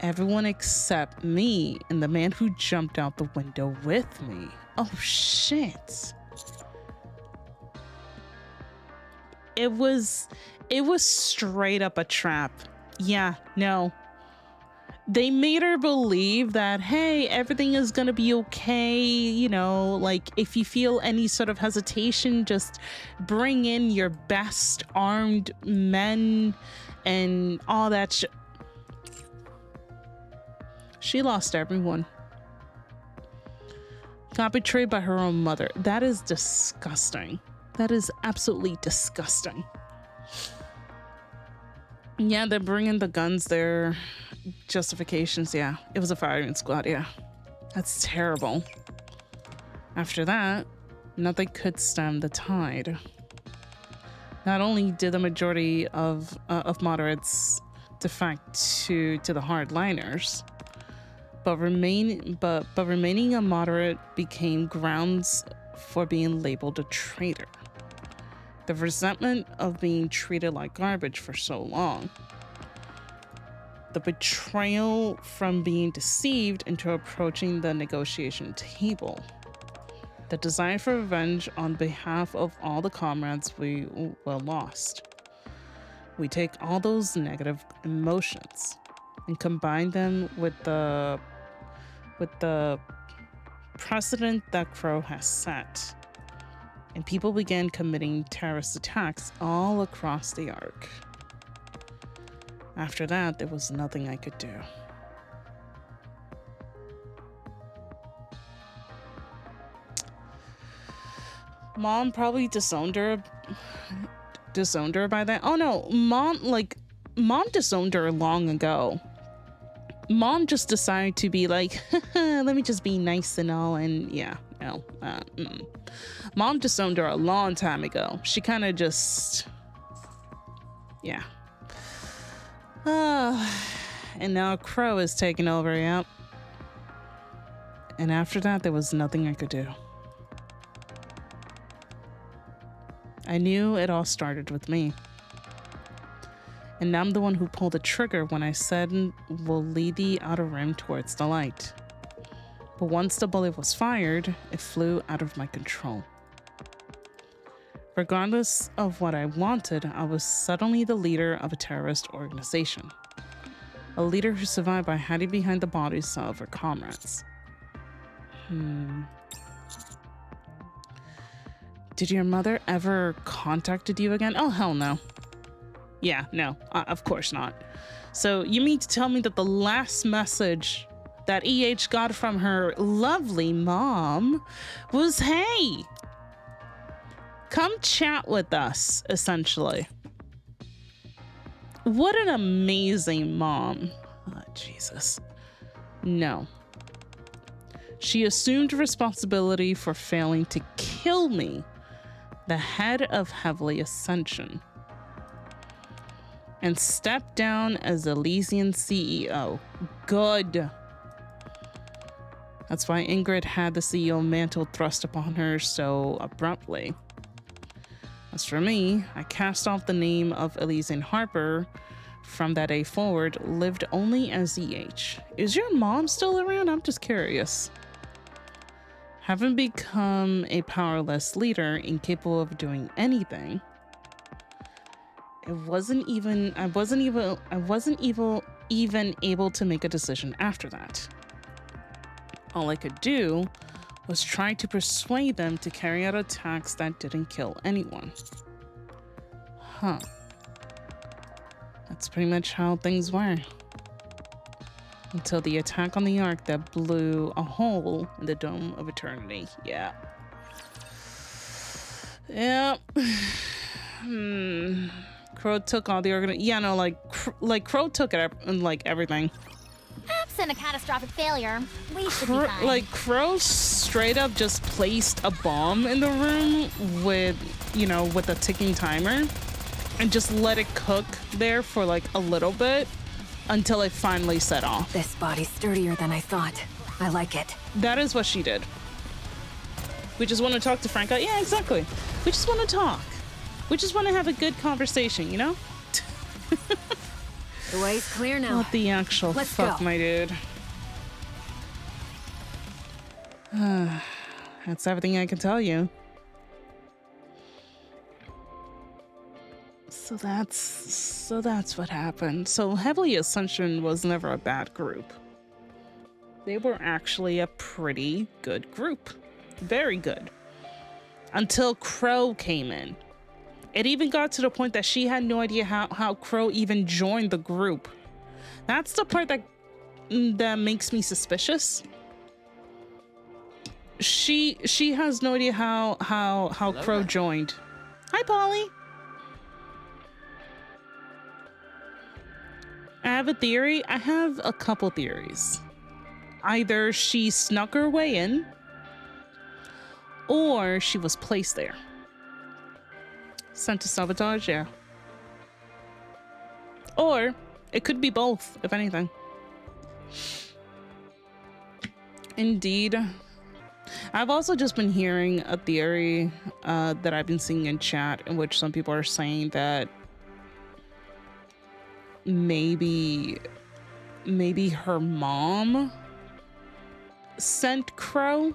Everyone except me and the man who jumped out the window with me. Oh shit. It was straight up a trap. Yeah, no. They made her believe that, hey, everything is gonna be okay, you know, like if you feel any sort of hesitation, just bring in your best armed men and all that shit. She lost everyone. Got betrayed by her own mother. That is disgusting. That is absolutely disgusting. Yeah, they're bringing the guns there. Justifications, yeah. It was a firing squad, yeah. That's terrible. After that, nothing could stem the tide. Not only did the majority of moderates defect to the hardliners, but remaining a moderate became grounds for being labeled a traitor. The resentment of being treated like garbage for so long. The betrayal from being deceived into approaching the negotiation table. The desire for revenge on behalf of all the comrades we lost. We take all those negative emotions and combine them with the precedent that Crow has set. And people began committing terrorist attacks all across the Ark. After that, there was nothing I could do. Mom probably disowned her by then. Oh no, mom disowned her long ago. Mom just decided to be like, let me just be nice and all, and yeah, no. Mom disowned her a long time ago. She kind of just, yeah. And now Crow is taking over, yep. And after that, there was nothing I could do. I knew it all started with me. And I'm the one who pulled the trigger when I said we'll lead the outer rim towards the light. But once the bullet was fired, it flew out of my control. Regardless of what I wanted, I was suddenly the leader of a terrorist organization. A leader who survived by hiding behind the bodies of her comrades. Did your mother ever contacted you again? Oh, hell no. Yeah, no, of course not. So you mean to tell me that the last message that EH got from her lovely mom was, hey, come chat with us, essentially. What an amazing mom. Oh, Jesus. No. She assumed responsibility for failing to kill me, the head of Heavily Ascension, and stepped down as Elysian CEO. Good. That's why Ingrid had the CEO mantle thrust upon her so abruptly. As for me, I cast off the name of Elysian Harper. From that day forward, lived only as EH. Is your mom still around? I'm just curious. Having become a powerless leader, incapable of doing anything, I wasn't even able to make a decision after that. All I could do was try to persuade them to carry out attacks that didn't kill anyone. Huh. That's pretty much how things were. Until the attack on the Ark that blew a hole in the Dome of Eternity. Yeah. Yeah. Crow took all the yeah, no, like Crow took it, like everything. Absent a catastrophic failure, we should be fine. Like Crow straight up just placed a bomb in the room with, you know, with a ticking timer and just let it cook there for like a little bit until it finally set off. This body's sturdier than I thought. I like it. That is what she did. We just want to talk to Franca. Yeah, exactly. We just want to talk. We just want to have a good conversation, you know? The way's clear now. What the actual Let's fuck, go. my dude? That's everything I can tell you. So that's what happened. So Heavily Ascension was never a bad group. They were actually a pretty good group. Very good. Until Crow came in. It even got to the point that she had no idea how Crow even joined the group. That's the part that makes me suspicious. She has no idea how Crow joined. Hi, Polly. I have a theory. I have a couple theories. Either she snuck her way in, or she was placed there. Sent to sabotage, yeah. Or it could be both, if anything. Indeed. I've also just been hearing a theory that I've been seeing in chat in which some people are saying that maybe her mom sent Crow.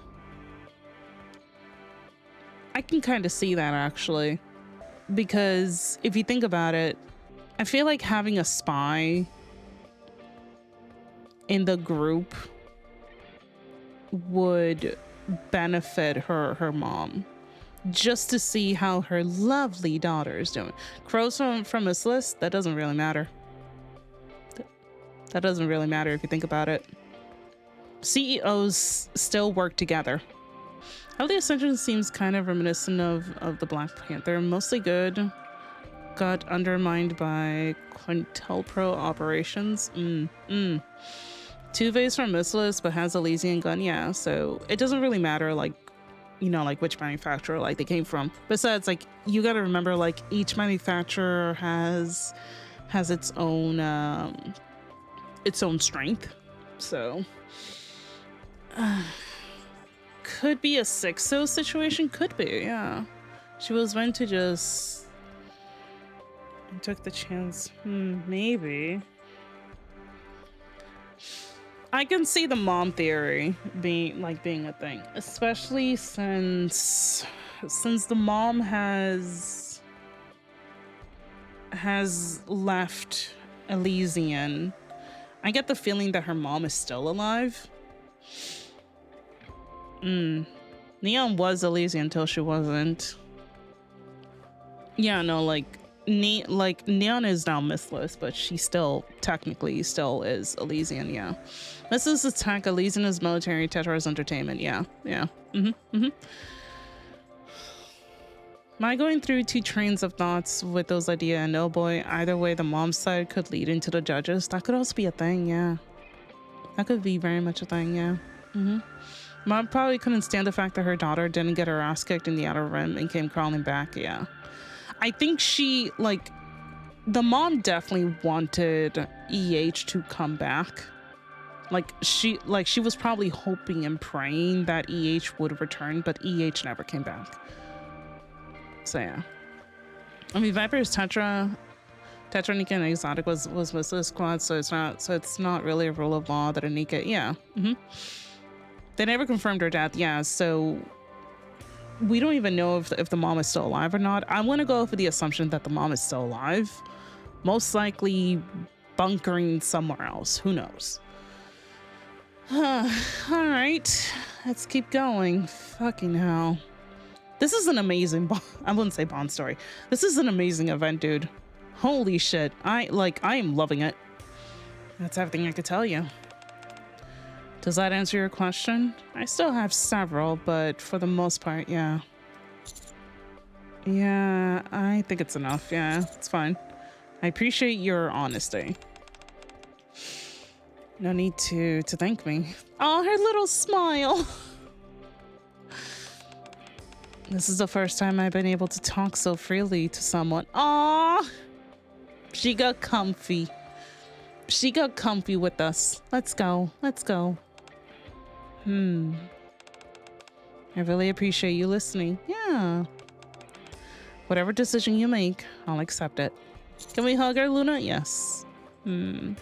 I can kind of see that, actually. Because if you think about it, I feel like having a spy in the group would benefit her mom, just to see how her lovely daughter is doing. Crows from this list, that doesn't really matter. That doesn't really matter if you think about it. CEOs still work together. How the Ascension seems kind of reminiscent of the Black Panther. Mostly good. Got undermined by Quintelpro operations. Tuve's from Missless, but has Elysian gun. Yeah, so it doesn't really matter, like, you know, like which manufacturer like they came from. Besides, like, you gotta remember, like, each manufacturer has its own strength. So could be a 6-0 situation. Could be, yeah. She was meant to just took the chance. Maybe. I can see the mom theory being a thing, especially since the mom has left Elysian. I get the feeling that her mom is still alive. Neon was Elysian until she wasn't. Yeah, no, like Neon is now Missless, but she still technically still is Elysian. Yeah, Missless is tech, Elysian is military, Tetra is entertainment. Yeah. Am I going through two trains of thoughts with those ideas? And oh boy, either way, the mom's side could lead into the judges. That could also be a thing. Yeah, that could be very much a thing. Yeah. Mom probably couldn't stand the fact that her daughter didn't get her ass kicked in the Outer Rim and came crawling back. Yeah. I think she, like, the mom definitely wanted EH to come back. She was probably hoping and praying that EH would return, but EH never came back. So yeah. I mean, Viper is Tetra, Nikke, and Exotic was Missile Squad, so it's not really a rule of law that a Nikke, yeah. They never confirmed her death, yeah, so we don't even know if the mom is still alive or not. I want to go for the assumption that the mom is still alive. Most likely bunkering somewhere else. Who knows? All right. Let's keep going. Fucking hell. This is an amazing I wouldn't say Bond story. This is an amazing event, dude. Holy shit. I am loving it. That's everything I could tell you. Does that answer your question? I still have several, but for the most part, yeah. Yeah, I think it's enough. Yeah, it's fine. I appreciate your honesty. No need to thank me. Oh, her little smile. This is the first time I've been able to talk so freely to someone. Aw, she got comfy. She got comfy with us. Let's go. Let's go. I really appreciate you listening. Yeah. Whatever decision you make, I'll accept it. Can we hug her, Luna? Yes. We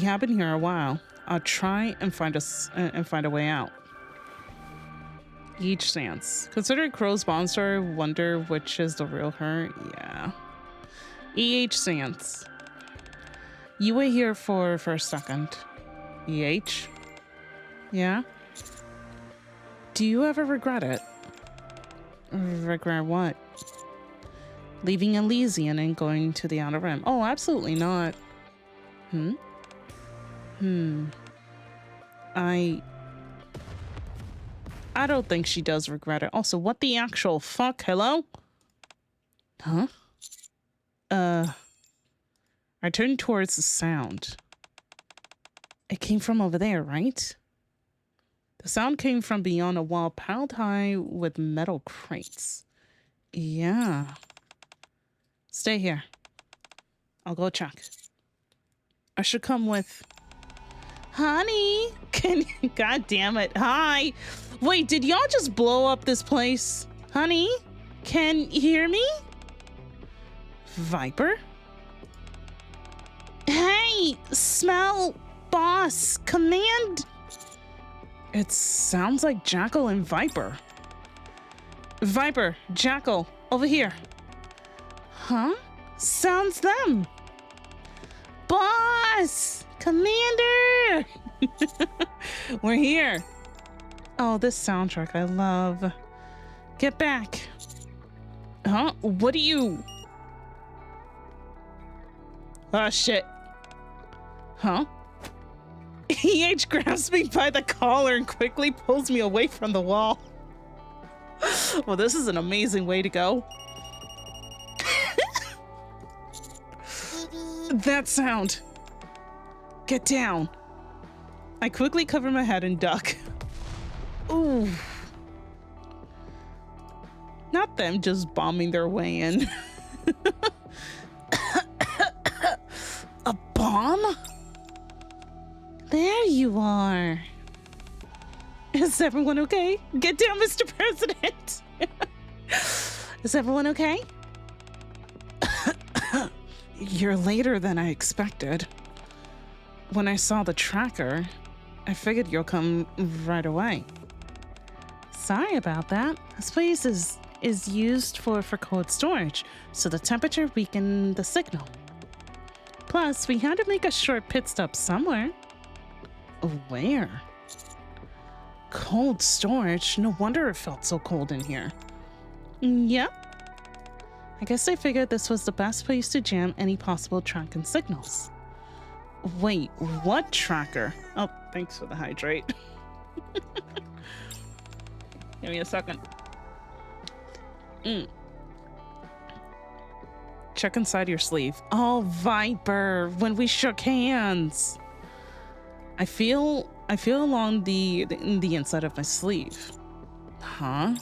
have been here a while. I'll try and find a way out. Each stance. Consider Crow's monster. Wonder which is the real her. Yeah. EH stance. You wait here for a second. EH. Yeah. Do you ever regret it? Regret what? Leaving Elysian and going to the Outer Rim. Oh, absolutely not. I don't think she does regret it. Also, what the actual fuck? Hello? Huh? I turned towards the sound. It came from over there, right? The sound came from beyond a wall piled high with metal crates. Yeah. Stay here. I'll go check. I should come with... Honey! God damn it. Hi! Wait, did y'all just blow up this place? Honey? Can you hear me? Viper? Hey! Smell! Boss! Command! It sounds like Jackal and Viper. Viper, Jackal, over here. Huh? Sounds them. Boss! Commander! We're here. Oh, this soundtrack I love. Get back. Huh? What are you... Oh, shit. Huh? EH grabs me by the collar and quickly pulls me away from the wall. Well, this is an amazing way to go. That sound. Get down. I quickly cover my head and duck. Ooh. Not them just bombing their way in. A bomb? There you are. Is everyone okay? Get down, Mr. President. Is everyone okay? You're later than I expected. When I saw the tracker, I figured you'll come right away. Sorry about that. This place is used for cold storage, so the temperature weakened the signal. Plus, we had to make a short pit stop somewhere. Where? Cold storage? No wonder it felt so cold in here. Yep. I guess I figured this was the best place to jam any possible tracking signals. Wait, what tracker? Oh, thanks for the hydrate. Give me a second. Check inside your sleeve. Oh, Viper, when we shook hands. I feel along the inside of my sleeve. Huh?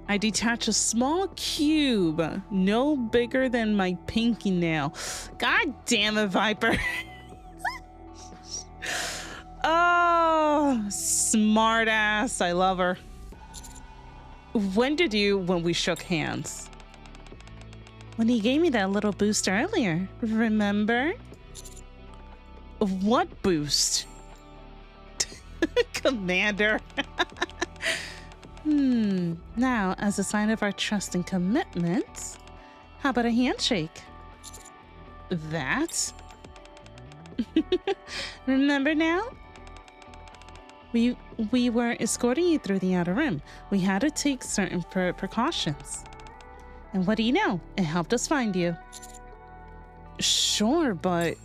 I detach a small cube, no bigger than my pinky nail. God damn it, Viper. Oh, smart ass. I love her. When we shook hands? When he gave me that little boost earlier, remember? What boost? Commander. Now, as a sign of our trust and commitment, how about a handshake? That? Remember now? We were escorting you through the Outer Rim. We had to take certain precautions. And what do you know? It helped us find you. Sure, but...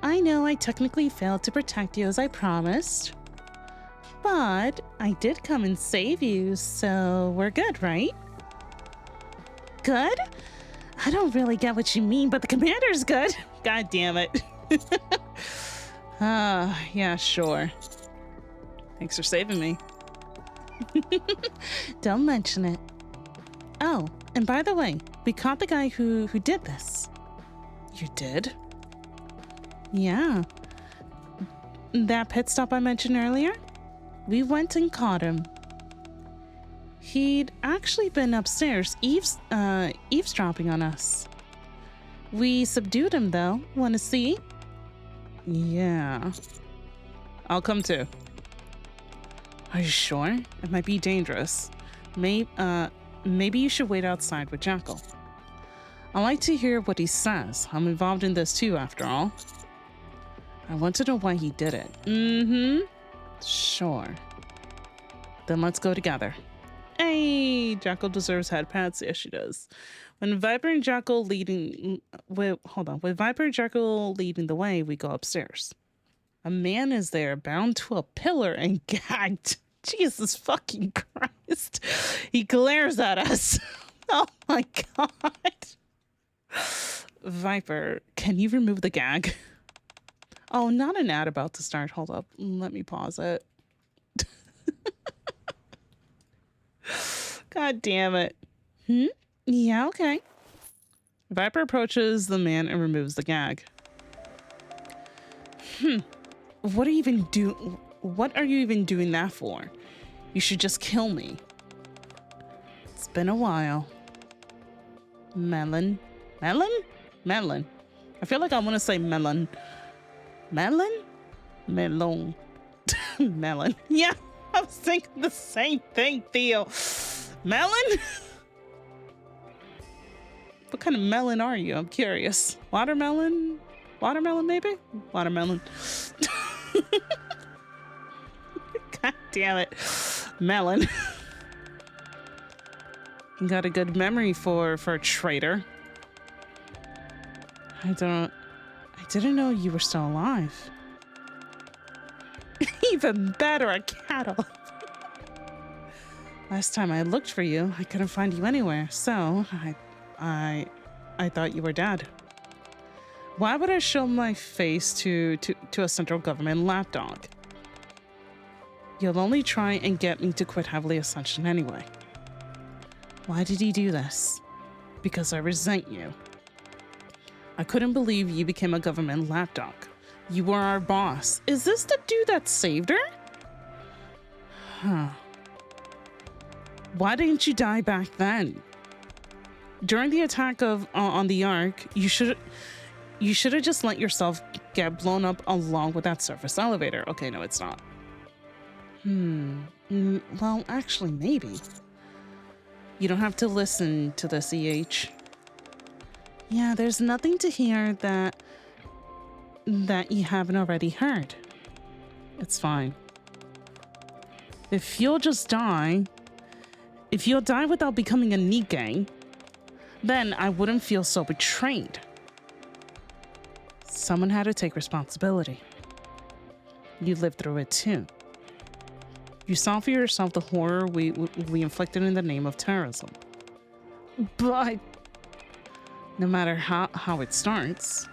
I know I technically failed to protect you as I promised. But I did come and save you, so we're good, right? Good? I don't really get what you mean, but the commander's good. God damn it. Yeah, sure. Thanks for saving me. Don't mention it. Oh, and by the way, we caught the guy who did this. You did? Yeah. That pit stop I mentioned earlier? We went and caught him. He'd actually been upstairs eavesdropping on us. We subdued him though. Want to see? Yeah. I'll come too. Are you sure? It might be dangerous. Maybe you should wait outside with Jackal. I like to hear what he says. I'm involved in this too, after all. I want to know why he did it. Mm-hmm. Sure. Then let's go together. Hey, Jackal deserves head pats. Yes, she does. With Viper and Jackal leading the way, we go upstairs. A man is there, bound to a pillar and gagged. Jesus fucking Christ. He glares at us. Oh my God. Viper, can you remove the gag? Oh, not an ad about to start. Hold up. Let me pause it. God damn it. Yeah, okay. Viper approaches the man and removes the gag. What are you even doing that for? You should just kill me. It's been a while. Melon. Melon? Melon. I feel like I want to say melon. Melon? Melon. Melon. Yeah, I was thinking the same thing, Theo. Melon? What kind of melon are you? I'm curious. Watermelon? Watermelon, maybe? Watermelon. God damn it. Melon. You got a good memory for a traitor. I didn't know you were still alive. Even better, a cattle. Last time I looked for you, I couldn't find you anywhere, so I thought you were dead. Why would I show my face to a central government lapdog? You'll only try and get me to quit heavily Ascension anyway. Why did he do this? Because I resent you. I couldn't believe you became a government lapdog. You were our boss. Is this the dude that saved her? Huh. Why didn't you die back then? During the attack on the Ark, you should have just let yourself get blown up along with that surface elevator. Okay, no, it's not. Well, actually, maybe. You don't have to listen to this, EH. Yeah, there's nothing to hear that you haven't already heard. It's fine. If you'll die without becoming a Nikke, then I wouldn't feel so betrayed. Someone had to take responsibility. You lived through it too. You saw for yourself the horror we inflicted in the name of terrorism. But no matter how it starts,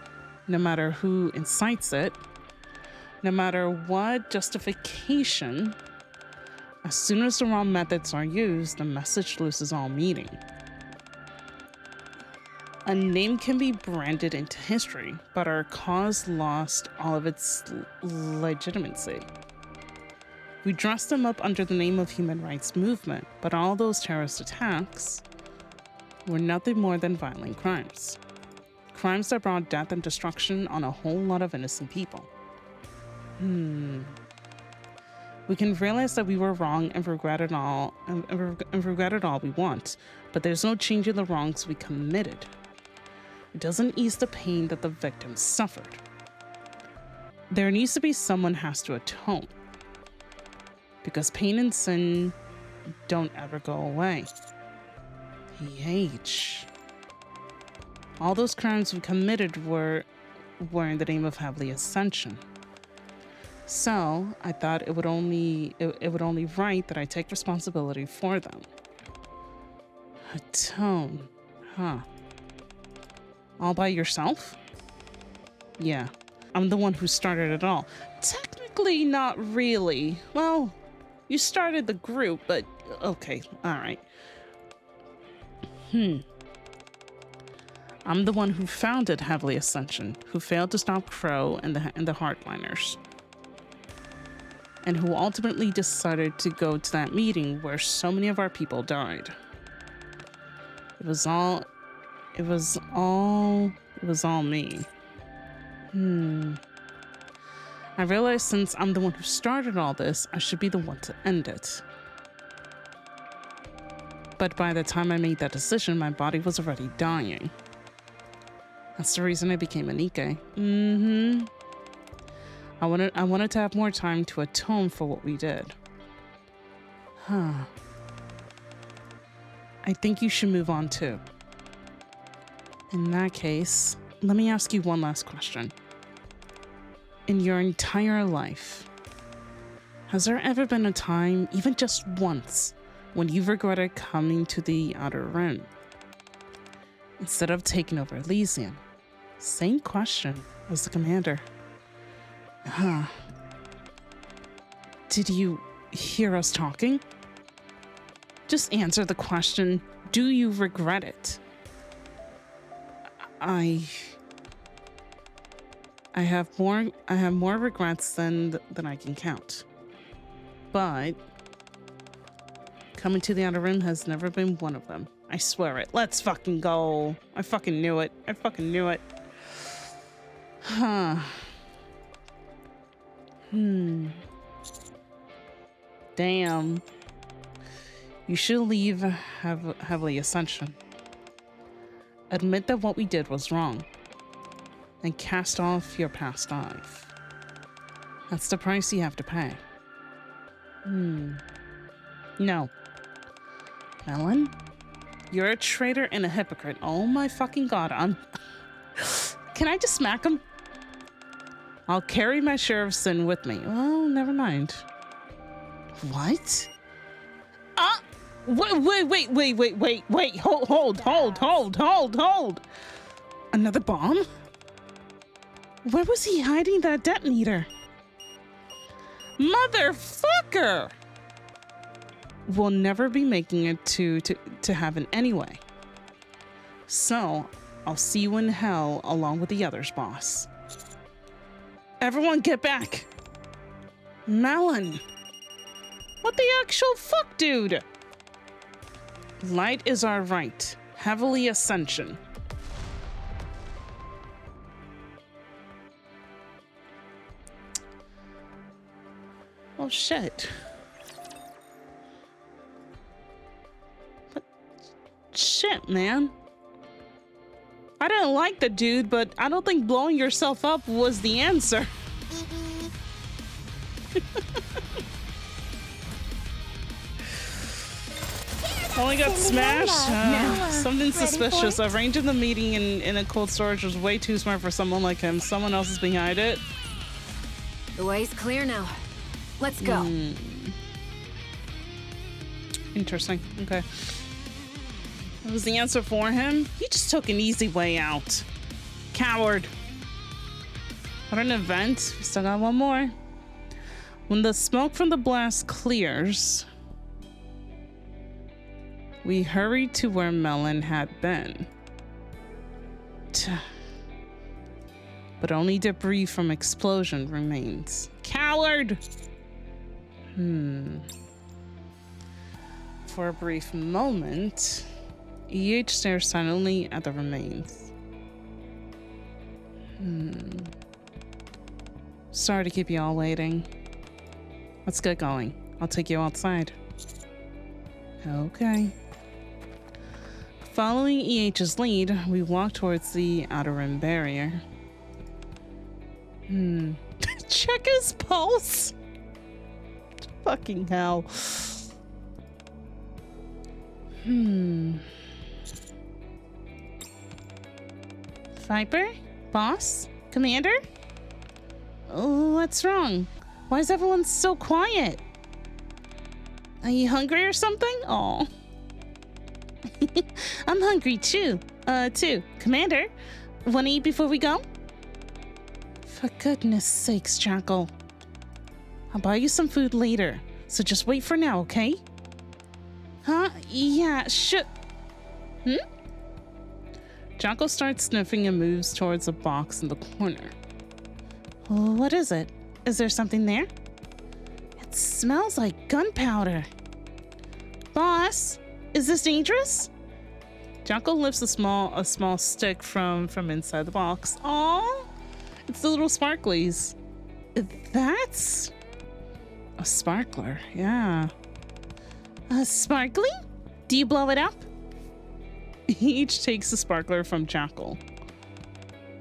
no matter who incites it, no matter what justification, as soon as the wrong methods are used, the message loses all meaning. A name can be branded into history, but our cause lost all of its legitimacy. We dressed them up under the name of human rights movement, but all those terrorist attacks were nothing more than violent crimes. Crimes that brought death and destruction on a whole lot of innocent people. We can realize that we were wrong and regret it all, and regret it all we want, but there's no change in the wrongs we committed. It doesn't ease the pain that the victims suffered. There needs to be someone has to atone, because pain and sin don't ever go away. All those crimes we committed were in the name of heavily Ascension. So I thought it would only right that I take responsibility for them. Atone, huh? All by yourself? Yeah, I'm the one who started it all. Technically, not really. Well, you started the group, but okay, all right. I'm the one who founded Heavily Ascension, who failed to stop Crow and the Hardliners, and who ultimately decided to go to that meeting where so many of our people died. It was all me. I realized since I'm the one who started all this, I should be the one to end it. But by the time I made that decision, my body was already dying. That's the reason I became a Nikke. I wanted to have more time to atone for what we did. I think you should move on too. In that case, let me ask you one last question. In your entire life, has there ever been a time, even just once, when you regretted coming to the Outer Rim instead of taking over Elysium? Same question as the commander. Did you hear us talking? Just answer the question, do you regret it? I have more regrets than I can count. But coming to the Outer Rim has never been one of them. I swear it. Let's fucking go. I fucking knew it. Damn. You should leave Heavily Ascension. Admit that what we did was wrong. And cast off your past life. That's the price you have to pay. No. Melon? You're a traitor and a hypocrite. Oh my fucking god. Can I just smack him? I'll carry my share of sin with me. Oh, never mind. What? Wait. Hold. Another bomb? Where was he hiding that detonator? Motherfucker! We'll never be making it to heaven anyway. So, I'll see you in hell along with the others, boss. Everyone get back! Melon! What the actual fuck, dude? Light is our right. Heavily Ascension. Oh shit. What? Shit, man. I didn't like the dude, but I don't think blowing yourself up was the answer. Only got smashed. Something suspicious. Arranging the meeting in a cold storage was way too smart for someone like him. Someone else is behind it. The way's clear now. Let's go. Interesting. Okay. What was the answer for him? He just took an easy way out. Coward. What an event. We still got one more. When the smoke from the blast clears, we hurried to where Melon had been. But only debris from explosion remains. Coward! For a brief moment, EH stares silently at the remains. Sorry to keep you all waiting. Let's get going. I'll take you outside. Okay. Following EH's lead, we walk towards the Outer Rim barrier. Check his pulse. Fucking hell. Viper? Boss? Commander? Oh, what's wrong? Why is everyone so quiet? Are you hungry or something? Oh. I'm hungry too. Commander, wanna eat before we go? For goodness sakes, Jackal. I'll buy you some food later, so just wait for now, okay? Huh? Yeah, Jackal starts sniffing and moves towards a box in the corner. What is it? Is there something there? It smells like gunpowder. Boss, is this dangerous? Jackal lifts a small stick from inside the box. Aww, it's the little sparklies. That's a sparkler, yeah. A sparkly? Do you blow it up? He each takes a sparkler from Jackal.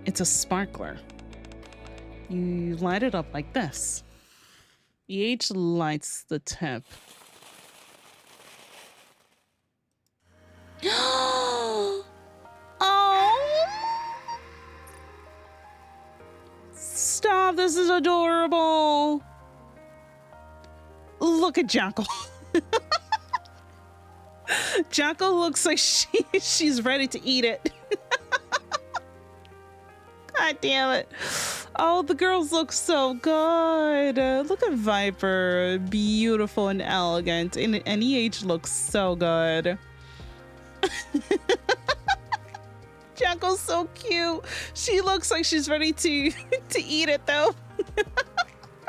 It's a sparkler. You light it up like this. He each lights the tip. Oh! Stop, this is adorable. Look at Jackal. Jackal looks like she's ready to eat it. God damn it. Oh, the girls look so good. Look at Viper. Beautiful and elegant. And EH looks so good. Jackal's so cute. She looks like she's ready to eat it though.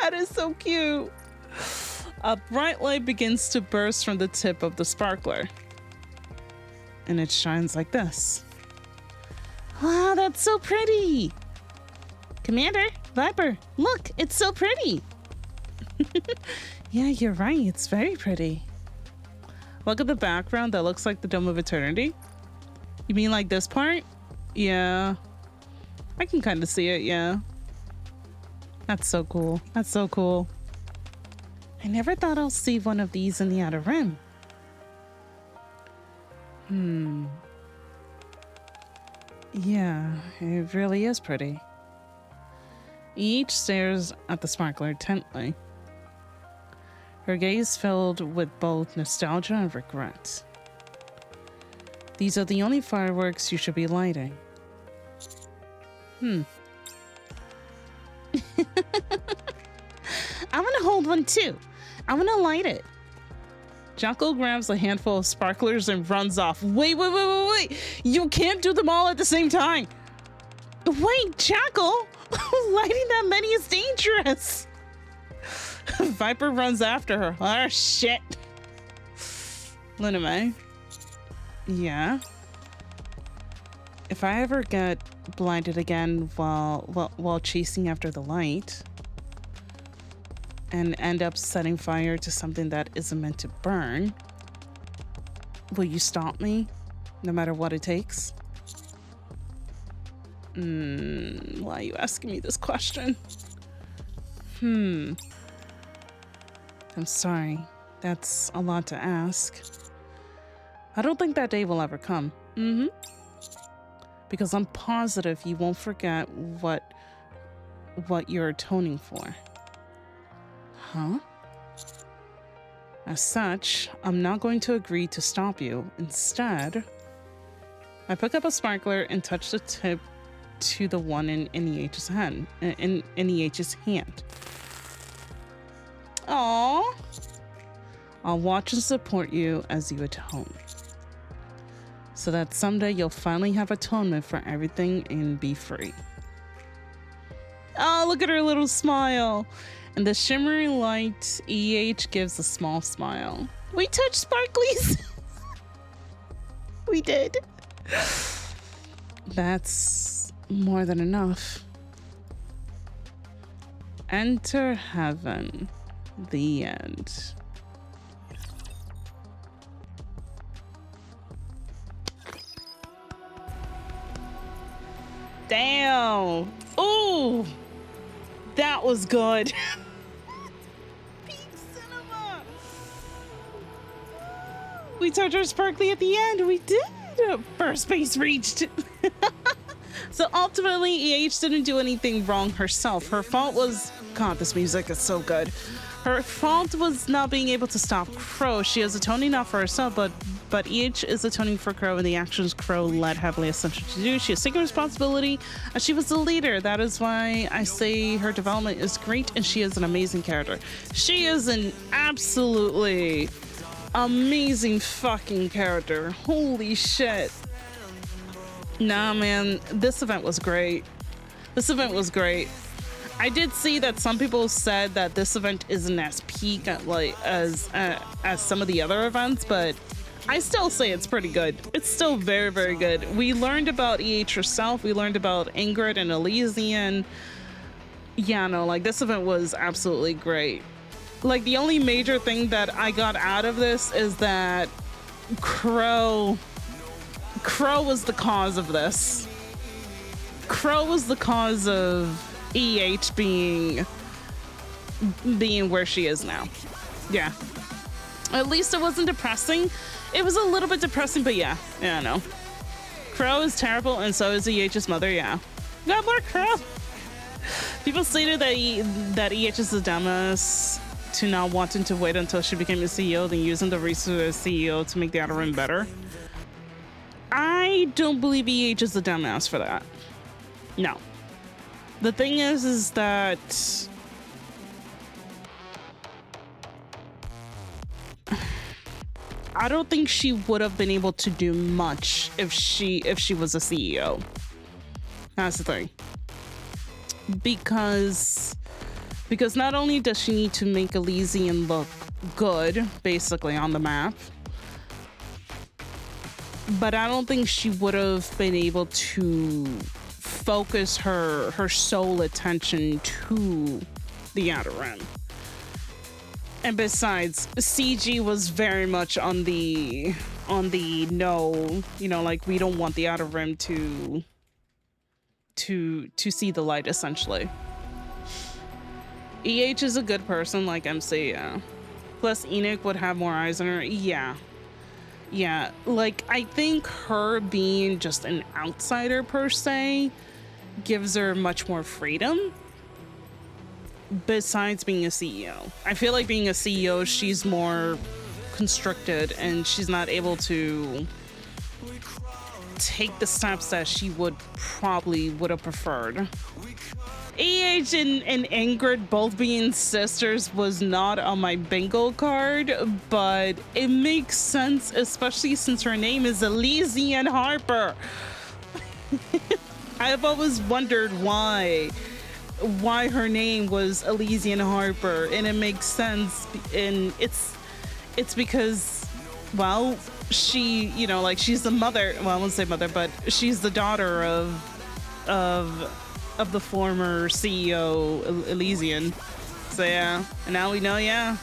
That is so cute. A bright light begins to burst from the tip of the sparkler. And it shines like this. Wow, that's so pretty. Commander, Viper, look, it's so pretty. Yeah, you're right. It's very pretty. Look at the background that looks like the Dome of Eternity. You mean like this part? Yeah. I can kind of see it, yeah. That's so cool. That's so cool. I never thought I'll see one of these in the Outer Rim. Yeah, it really is pretty. Each stares at the sparkler intently. Her gaze filled with both nostalgia and regret. These are the only fireworks you should be lighting. I'm gonna hold one too. I'm gonna light it. Jackal grabs a handful of sparklers and runs off. Wait. You can't do them all at the same time. Wait, Jackal. Lighting that many is dangerous. Viper runs after her. Oh, shit. Luname. Yeah? If I ever get blinded again while chasing after the light and end up setting fire to something that isn't meant to burn, will you stop me no matter what it takes? Why are you asking me this question? I'm sorry. That's a lot to ask. I don't think that day will ever come. Because I'm positive you won't forget what you're atoning for. Huh? As such, I'm not going to agree to stop you. Instead, I pick up a sparkler and touch the tip to the one in EH's hand. Aww. I'll watch and support you as you atone, so that someday you'll finally have atonement for everything and be free. Oh, look at her little smile. And the shimmering light, EH gives a small smile. We touched sparklies. We did. That's more than enough. Enter heaven. The end. Damn. Ooh. That was good. Peak cinema. We touched our sparkly at the end. We did. First base reached. So ultimately, EH didn't do anything wrong herself. Her fault was, God, this music is so good. Her fault was not being able to stop Crow. She is atoning not for herself, but EH is atoning for Crow and the actions Crow led heavily Ascension to do. She is taking responsibility, and she was the leader. That is why I say her development is great, and she is an amazing character. She is an absolutely amazing fucking character. Holy shit. Nah, man, this event was great. This event was great. I did see that some people said that this event isn't as peak as some of the other events, but I still say it's pretty good. It's still very, very good. We learned about EH herself. We learned about Ingrid and Elysian. Yeah, no, like this event was absolutely great. Like the only major thing that I got out of this is that Crow was the cause of this. Crow was the cause of EH being where she is now. Yeah. At least it wasn't depressing. It was a little bit depressing, but yeah, no. Crow is terrible, and so is EH's mother. Yeah. Got more Crow. People stated that EH is a dumbass to not wanting to wait until she became a CEO, then using the resources as CEO to make the outer rim better. I don't believe EH is a dumbass for that. No. The thing is that I don't think she would have been able to do much if she was a CEO. That's the thing. Because not only does she need to make Elysian look good, basically, on the map, but I don't think she would have been able to focus her sole attention to the outer rim. And besides, CG was very much on the no, like we don't want the outer rim to see the light, essentially. EH is a good person like MC, yeah. Plus Enoch would have more eyes on her, yeah. Yeah, like I think her being just an outsider per se gives her much more freedom besides being a CEO. I feel like being a CEO, she's more constricted and she's not able to take the steps that she would have preferred. EH and Ingrid both being sisters was not on my bingo card, but it makes sense, especially since her name is Elysian Harper. I've always wondered why her name was Elysian Harper, and it makes sense, and it's because, well, she, she's the mother, well, I won't say mother, but she's the daughter of the former CEO Elysian. So yeah, and now we know, yeah,